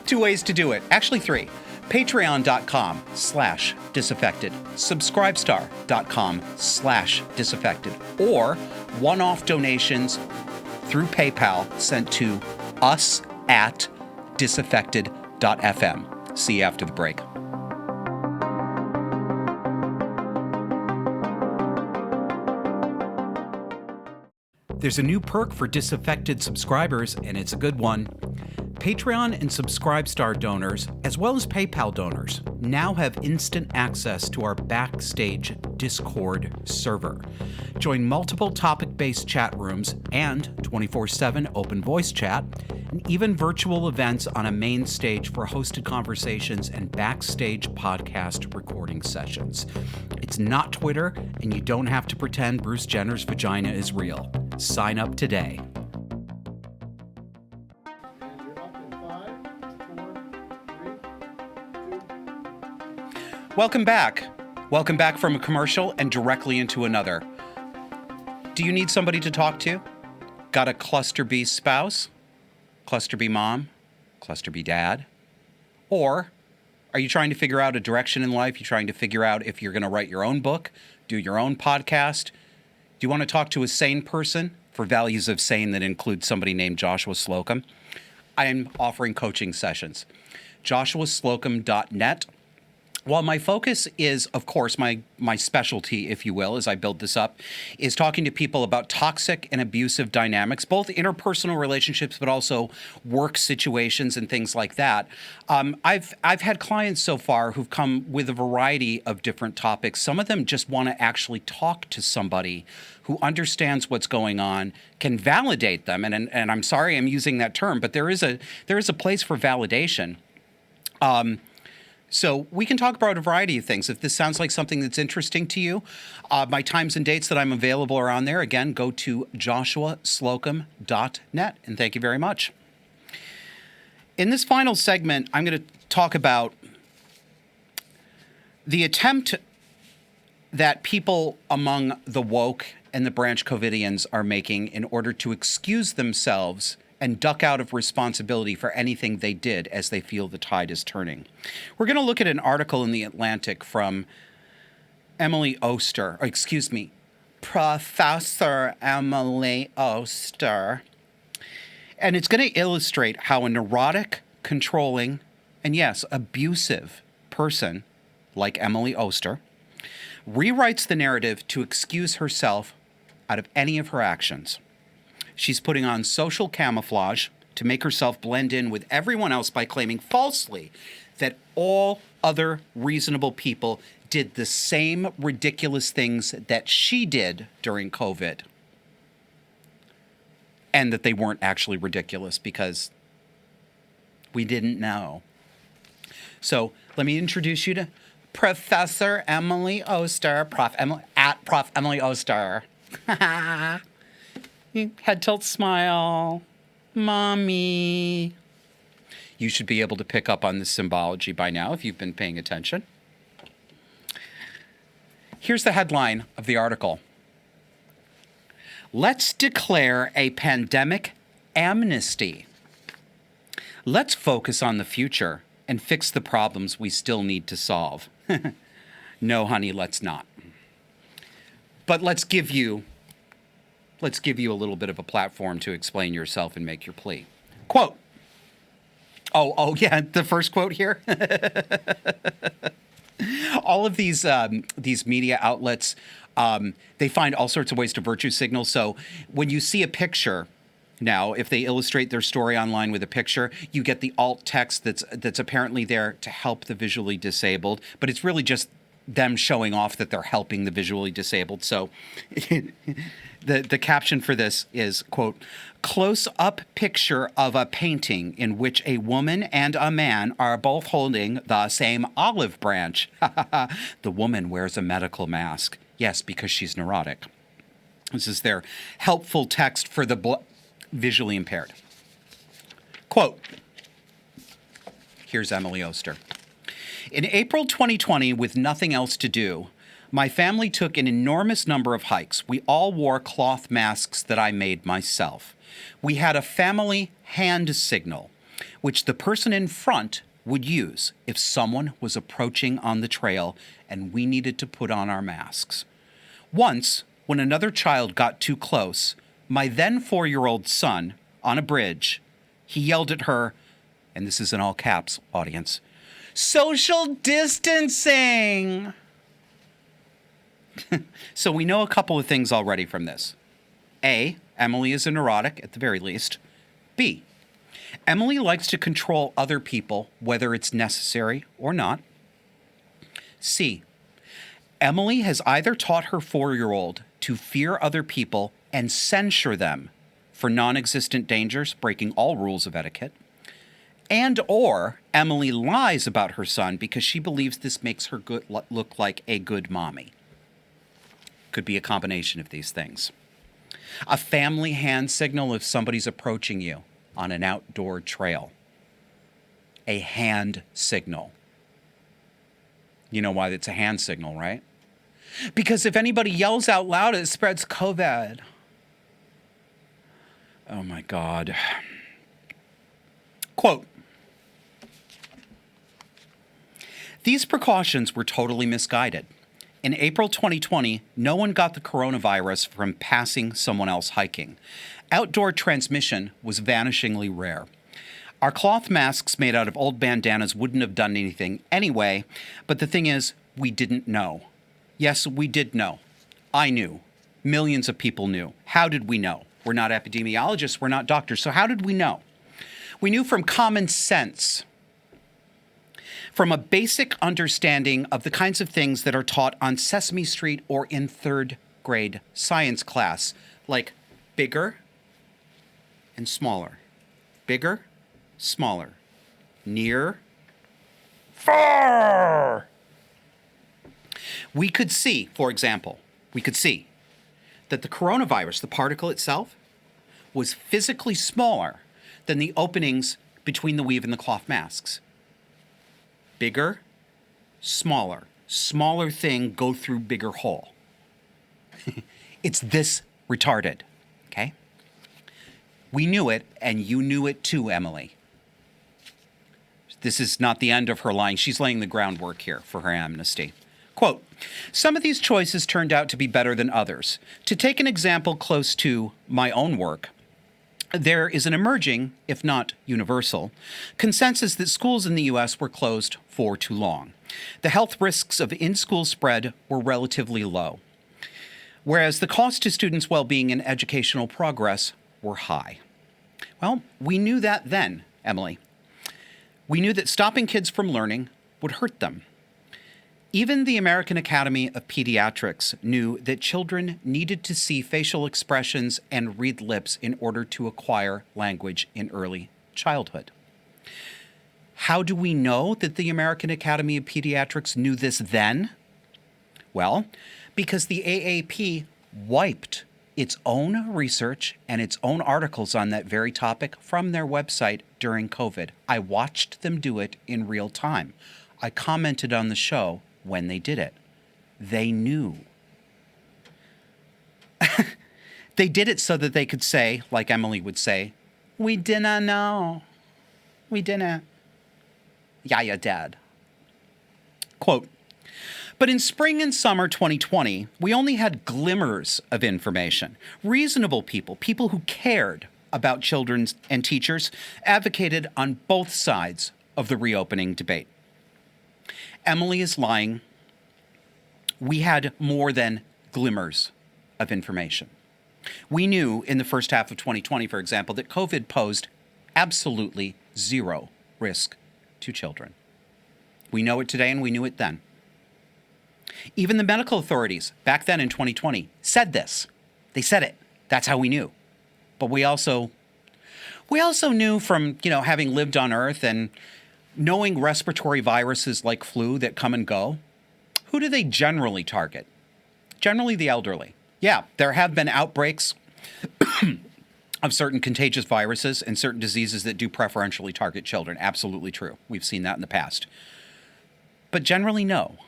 2 ways to do it. Actually, 3. Patreon.com/disaffected. Subscribestar.com/disaffected. Or one-off donations through PayPal sent to us at disaffected.fm. See you after the break. There's a new perk for Disaffected subscribers, and it's a good one. Patreon and Subscribestar donors, as well as PayPal donors, now have instant access to our Backstage Discord server. Join multiple topic-based chat rooms and 24/7 open voice chat, and even virtual events on a main stage for hosted conversations and backstage podcast recording sessions. It's not Twitter, and you don't have to pretend Bruce Jenner's vagina is real. Sign up today. Welcome back. Welcome back from a commercial and directly into another. Do you need somebody to talk to? Got a cluster B spouse? Cluster B mom? Cluster B dad? Or are you trying to figure out a direction in life? You're trying to figure out if you're going to write your own book, do your own podcast? Do you want to talk to a sane person for values of sane that include somebody named Joshua Slocum? I am offering coaching sessions. joshuaslocum.net. While my focus is, of course, my specialty, if you will, as I build this up, is talking to people about toxic and abusive dynamics, both interpersonal relationships, but also work situations and things like that. I've had clients so far who've come with a variety of different topics. Some of them just want to actually talk to somebody who understands what's going on, can validate them, and I'm sorry I'm using that term, but there is a place for validation. So we can talk about a variety of things. If this sounds like something that's interesting to you, my times and dates that I'm available are on there. Again, go to joshuaslocum.net, and thank you very much. In this final segment, I'm going to talk about the attempt that people among the woke and the Branch Covidians are making in order to excuse themselves and duck out of responsibility for anything they did as they feel the tide is turning. We're going to look at an article in The Atlantic from Professor Emily Oster. And it's going to illustrate how a neurotic, controlling, and yes, abusive person like Emily Oster rewrites the narrative to excuse herself out of any of her actions. She's putting on social camouflage to make herself blend in with everyone else by claiming falsely that all other reasonable people did the same ridiculous things that she did during COVID. And that they weren't actually ridiculous because we didn't know. So let me introduce you to Professor Emily Oster, Prof. Emily Oster. Head tilt smile. Mommy. You should be able to pick up on the symbology by now if you've been paying attention. Here's the headline of the article. Let's declare a pandemic amnesty. Let's focus on the future and fix the problems we still need to solve. No, honey, let's not. But let's give you a little bit of a platform to explain yourself and make your plea. Quote. Oh yeah, the first quote here. All of these media outlets, they find all sorts of ways to virtue signal. So when you see a picture now, if they illustrate their story online with a picture, you get the alt text that's apparently there to help the visually disabled, but it's really just them showing off that they're helping the visually disabled. So the caption for this is, quote, close-up picture of a painting in which a woman and a man are both holding the same olive branch. The woman wears a medical mask. Yes, because she's neurotic. This is their helpful text for the visually impaired. Quote, here's Emily Oster. In April 2020, with nothing else to do, my family took an enormous number of hikes. We all wore cloth masks that I made myself. We had a family hand signal, which the person in front would use if someone was approaching on the trail and we needed to put on our masks. Once, when another child got too close, my then 4-year-old son, on a bridge, he yelled at her, and this is in all caps, audience, social distancing. So we know a couple of things already from this. A, Emily is a neurotic, at the very least. B, Emily likes to control other people, whether it's necessary or not. C, Emily has either taught her 4-year-old to fear other people and censure them for non-existent dangers, breaking all rules of etiquette, and or Emily lies about her son because she believes this makes her look like a good mommy. Could be a combination of these things. A family hand signal if somebody's approaching you on an outdoor trail. A hand signal. You know why it's a hand signal, right? Because if anybody yells out loud, it spreads COVID. Oh my God. Quote, these precautions were totally misguided. In April 2020, no one got the coronavirus from passing someone else hiking. Outdoor transmission was vanishingly rare. Our cloth masks made out of old bandanas wouldn't have done anything anyway, but the thing is, we didn't know. Yes, we did know. I knew. Millions of people knew. How did we know? We're not epidemiologists, we're not doctors, so how did we know? We knew from common sense. From a basic understanding of the kinds of things that are taught on Sesame Street or in 3rd grade science class, like bigger and smaller, bigger, smaller, near, far. We could see, for example, that the coronavirus, the particle itself, was physically smaller than the openings between the weave and the cloth masks. Bigger, smaller. Smaller thing go through bigger hole. It's this retarded, okay? We knew it, and you knew it too, Emily. This is not the end of her line. She's laying the groundwork here for her amnesty. Quote, some of these choices turned out to be better than others. To take an example close to my own work, there is an emerging, if not universal, consensus that schools in the U.S. were closed for too long. The health risks of in-school spread were relatively low, whereas the cost to students' well-being and educational progress were high. Well, we knew that then, Emily. We knew that stopping kids from learning would hurt them. Even the American Academy of Pediatrics knew that children needed to see facial expressions and read lips in order to acquire language in early childhood. How do we know that the American Academy of Pediatrics knew this then? Well, because the AAP wiped its own research and its own articles on that very topic from their website during COVID. I watched them do it in real time. I commented on the show when they did it. They knew. They did it so that they could say, like Emily would say, "We didn't know. We didn't." Yeah, you did. Quote, "But in spring and summer 2020, we only had glimmers of information. Reasonable people, people who cared about children and teachers, advocated on both sides of the reopening debate." Emily is lying. We had more than glimmers of information. We knew in the first half of 2020, for example, that COVID posed absolutely zero risk to children. We know it today and we knew it then. Even the medical authorities back then in 2020 said this. They said it. That's how we knew. But we also knew from, having lived on Earth and knowing respiratory viruses like flu that come and go, who do they generally target? Generally the elderly. Yeah, there have been outbreaks of certain contagious viruses and certain diseases that do preferentially target children. Absolutely true. We've seen that in the past. But generally, no.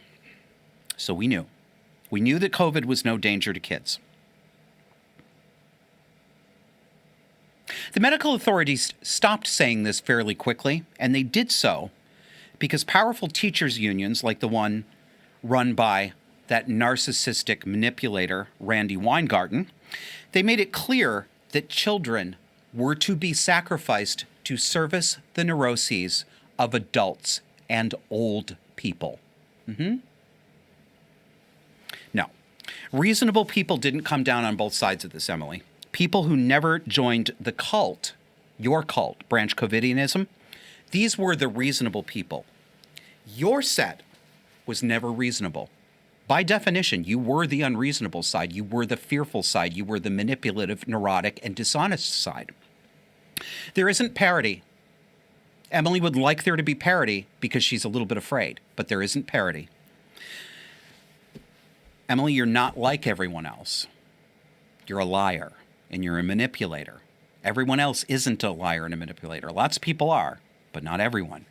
So we knew. We knew that COVID was no danger to kids. The medical authorities stopped saying this fairly quickly, and they did so because powerful teachers' unions, like the one run by that narcissistic manipulator, Randy Weingarten, they made it clear that children were to be sacrificed to service the neuroses of adults and old people. No. Reasonable people didn't come down on both sides of this, Emily. People who never joined the cult, your cult, Branch Covidianism, these were the reasonable people. Your set was never reasonable. By definition, you were the unreasonable side. You were the fearful side. You were the manipulative, neurotic, and dishonest side. There isn't parity. Emily would like there to be parity because she's a little bit afraid, but there isn't parity. Emily, you're not like everyone else. You're a liar, and you're a manipulator. Everyone else isn't a liar and a manipulator. Lots of people are, but not everyone.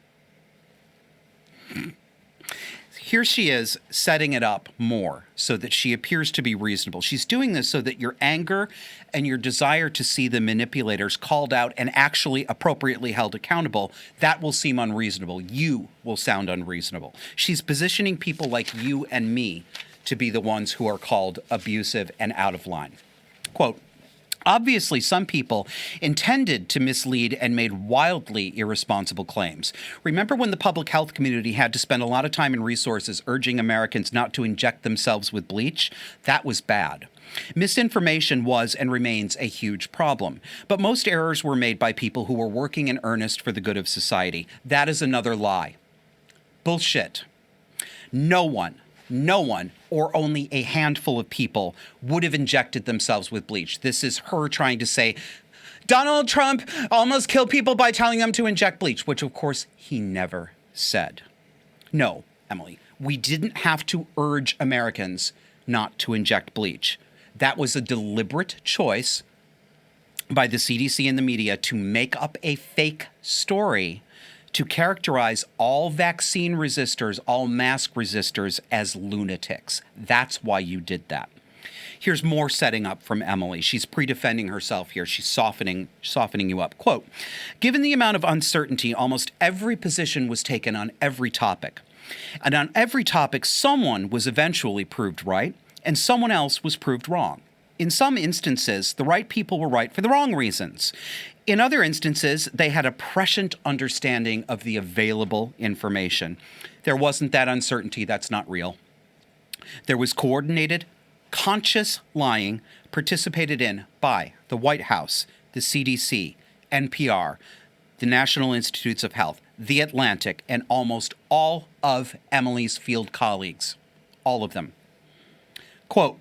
Here she is setting it up more so that she appears to be reasonable. She's doing this so that your anger and your desire to see the manipulators called out and actually appropriately held accountable, that will seem unreasonable. You will sound unreasonable. She's positioning people like you and me to be the ones who are called abusive and out of line. Quote, "Obviously, some people intended to mislead and made wildly irresponsible claims. Remember when the public health community had to spend a lot of time and resources urging Americans not to inject themselves with bleach? That was bad. Misinformation was and remains a huge problem. But most errors were made by people who were working in earnest for the good of society. That is another lie. Bullshit. No one, or only a handful of people would have injected themselves with bleach. This is her trying to say, Donald Trump almost killed people by telling them to inject bleach, which of course he never said. No, Emily, we didn't have to urge Americans not to inject bleach. That was a deliberate choice by the CDC and the media to make up a fake story to characterize all vaccine resistors, all mask resistors as lunatics. That's why you did that. Here's more setting up from Emily. She's pre-defending herself here. She's softening you up. Quote, "Given the amount of uncertainty, almost every position was taken on every topic. And on every topic, someone was eventually proved right, and someone else was proved wrong. In some instances, the right people were right for the wrong reasons. In other instances, they had a prescient understanding of the available information. There wasn't that uncertainty. That's not real. There was coordinated, conscious lying participated in by the White House, the CDC, NPR, the National Institutes of Health. The Atlantic, and almost all of Emily's field colleagues. All of them. Quote,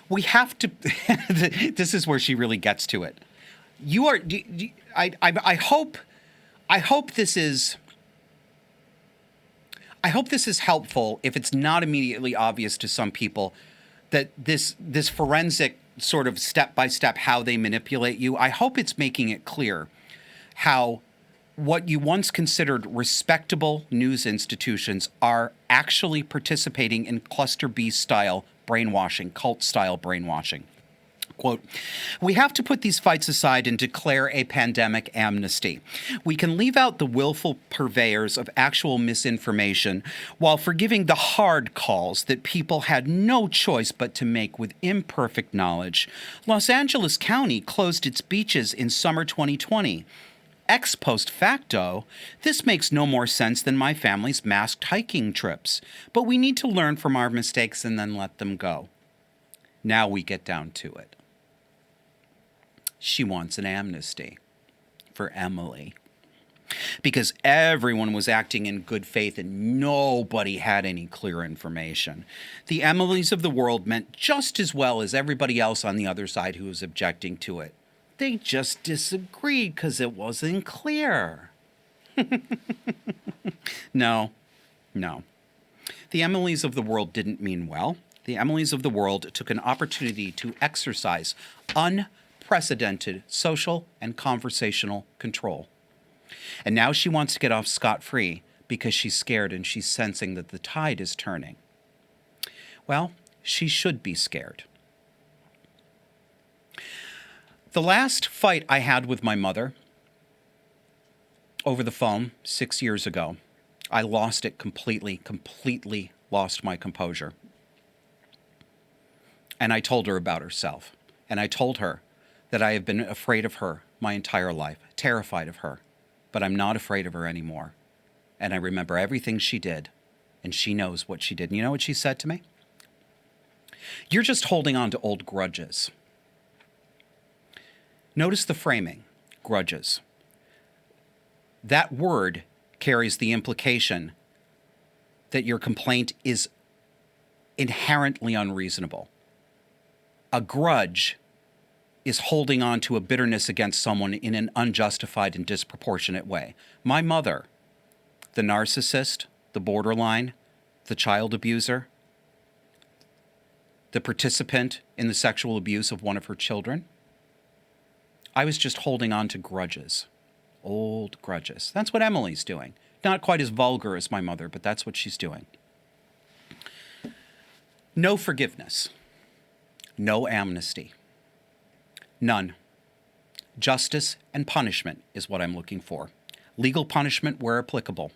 we have to, this is where she really gets to it. You are, I hope this is, helpful if it's not immediately obvious to some people that this forensic sort of step-by-step how they manipulate you. I hope it's making it clear how what you once considered respectable news institutions are actually participating in cluster B style brainwashing, cult style brainwashing. Quote, we have to put these fights aside and declare a pandemic amnesty. We can leave out the willful purveyors of actual misinformation while forgiving the hard calls that people had no choice but to make with imperfect knowledge. Los Angeles County closed its beaches in summer 2020. Ex post facto, this makes no more sense than my family's masked hiking trips. But we need to learn from our mistakes and then let them go. Now we get down to it. She wants an amnesty for Emily because everyone was acting in good faith and nobody had any clear information. The Emilys of the world meant just as well as everybody else on the other side who was objecting to it. They just disagreed because it wasn't clear. No. The Emilys of the world didn't mean well. The Emilys of the world took an opportunity to exercise unprecedented social and conversational control. And now she wants to get off scot-free because she's scared and she's sensing that the tide is turning. Well, she should be scared. The last fight I had with my mother over the phone 6 years ago, I lost it completely lost my composure. And I told her about herself. And I told her that I have been afraid of her my entire life, terrified of her. But I'm not afraid of her anymore. And I remember everything she did. And she knows what she did. And you know what she said to me? You're just holding on to old grudges. Notice the framing, grudges. That word carries the implication that your complaint is inherently unreasonable. A grudge is holding on to a bitterness against someone in an unjustified and disproportionate way. My mother, the narcissist, the borderline, the child abuser, the participant in the sexual abuse of one of her children, I was just holding on to grudges, old grudges. That's what Emily's doing. Not quite as vulgar as my mother, but that's what she's doing. No forgiveness. No amnesty. None. Justice and punishment is what I'm looking for. Legal punishment where applicable.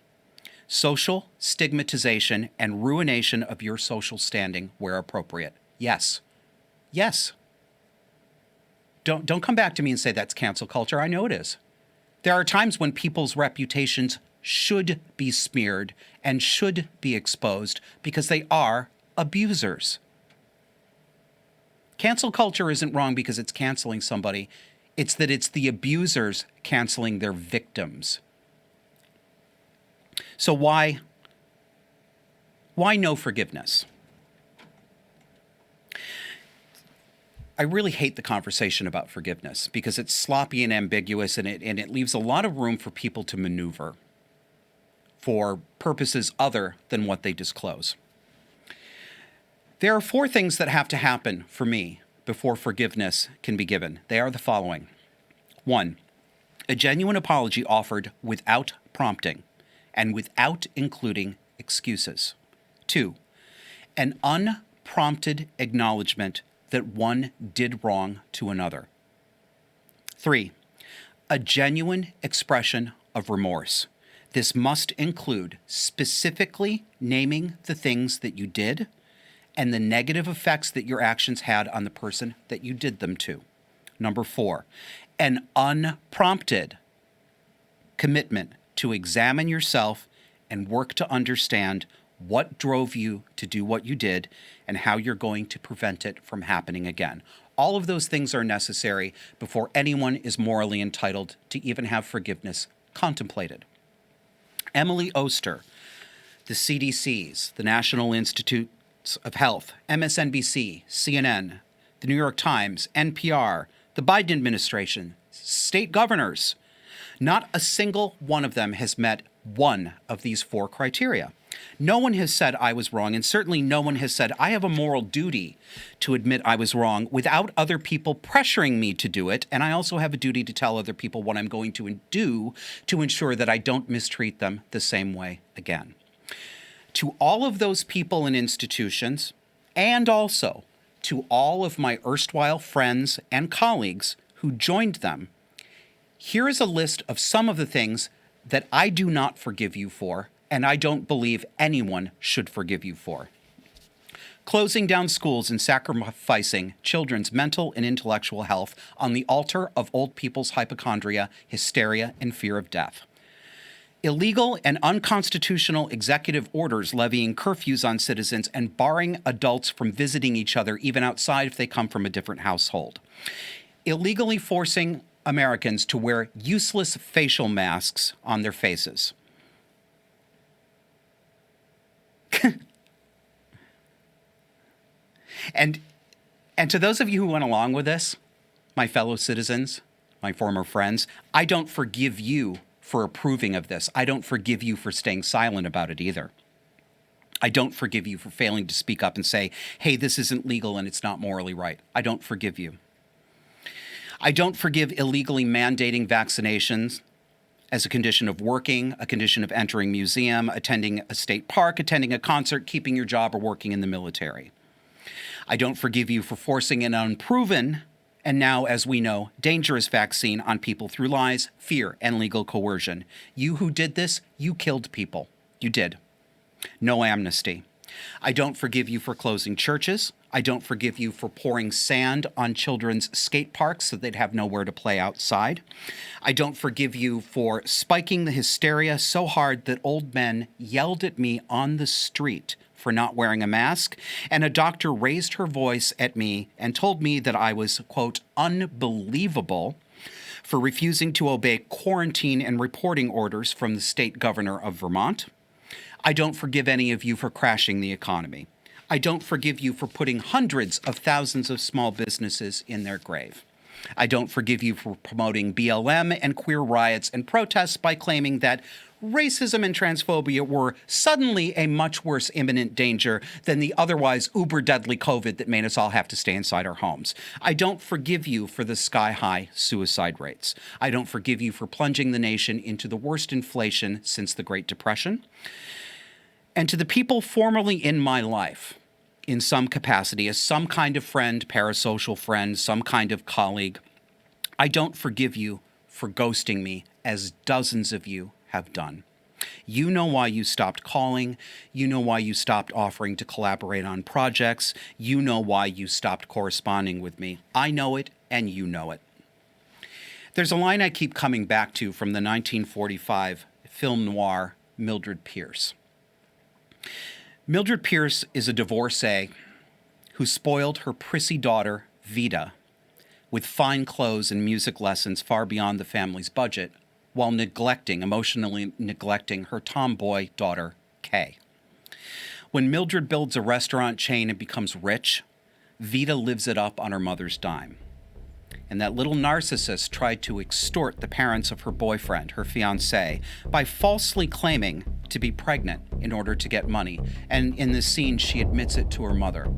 Social stigmatization and ruination of your social standing where appropriate. Yes. Yes. Don't come back to me and say that's cancel culture. I know it is. There are times when people's reputations should be smeared and should be exposed because they are abusers. Cancel culture isn't wrong because it's canceling somebody. It's that it's the abusers canceling their victims. So why no forgiveness? I really hate the conversation about forgiveness because it's sloppy and ambiguous and it leaves a lot of room for people to maneuver for purposes other than what they disclose. There are 4 things that have to happen for me before forgiveness can be given. They are the following. 1, a genuine apology offered without prompting and without including excuses. 2, an unprompted acknowledgement that one did wrong to another. 3, a genuine expression of remorse. This must include specifically naming the things that you did and the negative effects that your actions had on the person that you did them to. Number 4, an unprompted commitment to examine yourself and work to understand what drove you to do what you did and how you're going to prevent it from happening again. All of those things are necessary before anyone is morally entitled to even have forgiveness contemplated. Emily Oster, the CDC's, the National Institutes of Health, MSNBC, CNN, the New York Times, NPR, the Biden administration, state governors. Not a single one of them has met one of these 4 criteria. No one has said I was wrong, and certainly no one has said I have a moral duty to admit I was wrong without other people pressuring me to do it, and I also have a duty to tell other people what I'm going to do to ensure that I don't mistreat them the same way again. To all of those people and institutions, and also to all of my erstwhile friends and colleagues who joined them, here is a list of some of the things that I do not forgive you for, and I don't believe anyone should forgive you for. Closing down schools and sacrificing children's mental and intellectual health on the altar of old people's hypochondria, hysteria, and fear of death. Illegal and unconstitutional executive orders levying curfews on citizens and barring adults from visiting each other even outside if they come from a different household. Illegally forcing Americans to wear useless facial masks on their faces. And to those of you who went along with this, my fellow citizens, my former friends, I don't forgive you for approving of this. I don't forgive you for staying silent about it either. I don't forgive you for failing to speak up and say, hey, this isn't legal and it's not morally right. I don't forgive you. I don't forgive illegally mandating vaccinations as a condition of working, a condition of entering a museum, attending a state park, attending a concert, keeping your job, or working in the military. I don't forgive you for forcing an unproven, and now, as we know, dangerous vaccine on people through lies, fear, and legal coercion. You who did this, you killed people. You did. No amnesty. I don't forgive you for closing churches. I don't forgive you for pouring sand on children's skate parks so they'd have nowhere to play outside. I don't forgive you for spiking the hysteria so hard that old men yelled at me on the street for not wearing a mask, and a doctor raised her voice at me and told me that I was, quote, unbelievable for refusing to obey quarantine and reporting orders from the state governor of Vermont. I don't forgive any of you for crashing the economy. I don't forgive you for putting hundreds of thousands of small businesses in their grave. I don't forgive you for promoting BLM and queer riots and protests by claiming that racism and transphobia were suddenly a much worse imminent danger than the otherwise uber-deadly COVID that made us all have to stay inside our homes. I don't forgive you for the sky-high suicide rates. I don't forgive you for plunging the nation into the worst inflation since the Great Depression. And to the people formerly in my life, in some capacity, as some kind of friend, parasocial friend, some kind of colleague, I don't forgive you for ghosting me, as dozens of you have done. You know why you stopped calling. You know why you stopped offering to collaborate on projects. You know why you stopped corresponding with me. I know it, and you know it. There's a line I keep coming back to from the 1945 film noir Mildred Pierce. Mildred Pierce is a divorcee who spoiled her prissy daughter, Vida, with fine clothes and music lessons far beyond the family's budget, while emotionally neglecting her tomboy daughter, Kay. When Mildred builds a restaurant chain and becomes rich, Vida lives it up on her mother's dime. And that little narcissist tried to extort the parents of her boyfriend, her fiancé, by falsely claiming to be pregnant in order to get money. And in this scene, she admits it to her mother.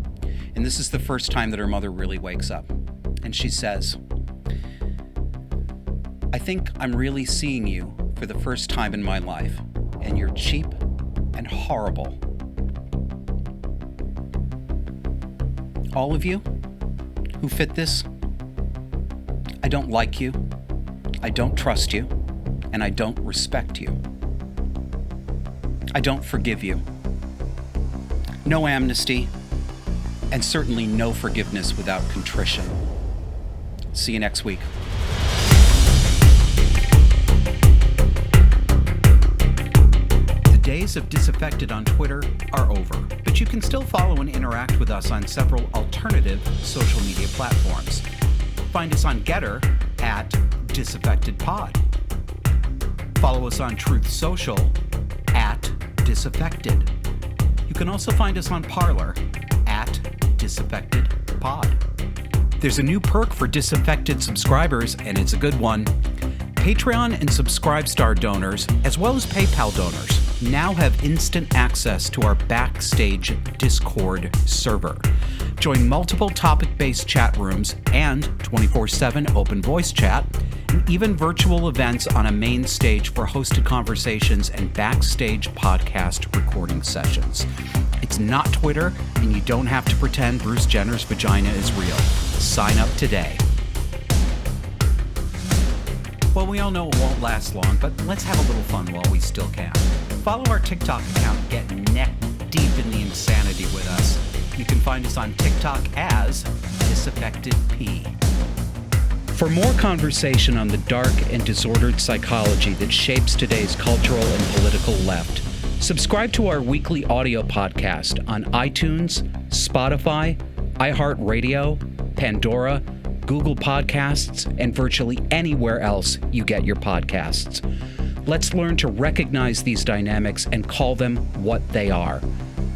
And this is the first time that her mother really wakes up. And she says, I think I'm really seeing you for the first time in my life, and you're cheap and horrible. All of you who fit this, I don't like you, I don't trust you, and I don't respect you. I don't forgive you. No amnesty, and certainly no forgiveness without contrition. See you next week. The days of Disaffected on Twitter are over, but you can still follow and interact with us on several alternative social media platforms. Find us on Getter at DisaffectedPod. Follow us on Truth Social Disaffected. You can also find us on Parler at Disaffected Pod. There's a new perk for Disaffected subscribers, and it's a good one. Patreon and Subscribestar donors, as well as PayPal donors, now have instant access to our backstage Discord server. Join multiple topic-based chat rooms and 24/7 open voice chat, and even virtual events on a main stage for hosted conversations and backstage podcast recording sessions. It's not Twitter, and you don't have to pretend Bruce Jenner's vagina is real. Sign up today. Well, we all know it won't last long, but let's have a little fun while we still can. Follow our TikTok account and get neck deep in the insanity with us. You can find us on TikTok as DisaffectedP. For more conversation on the dark and disordered psychology that shapes today's cultural and political left, subscribe to our weekly audio podcast on iTunes, Spotify, iHeartRadio, Pandora, Google Podcasts, and virtually anywhere else you get your podcasts. Let's learn to recognize these dynamics and call them what they are.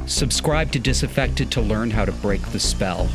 Subscribe to Disaffected to learn how to break the spell.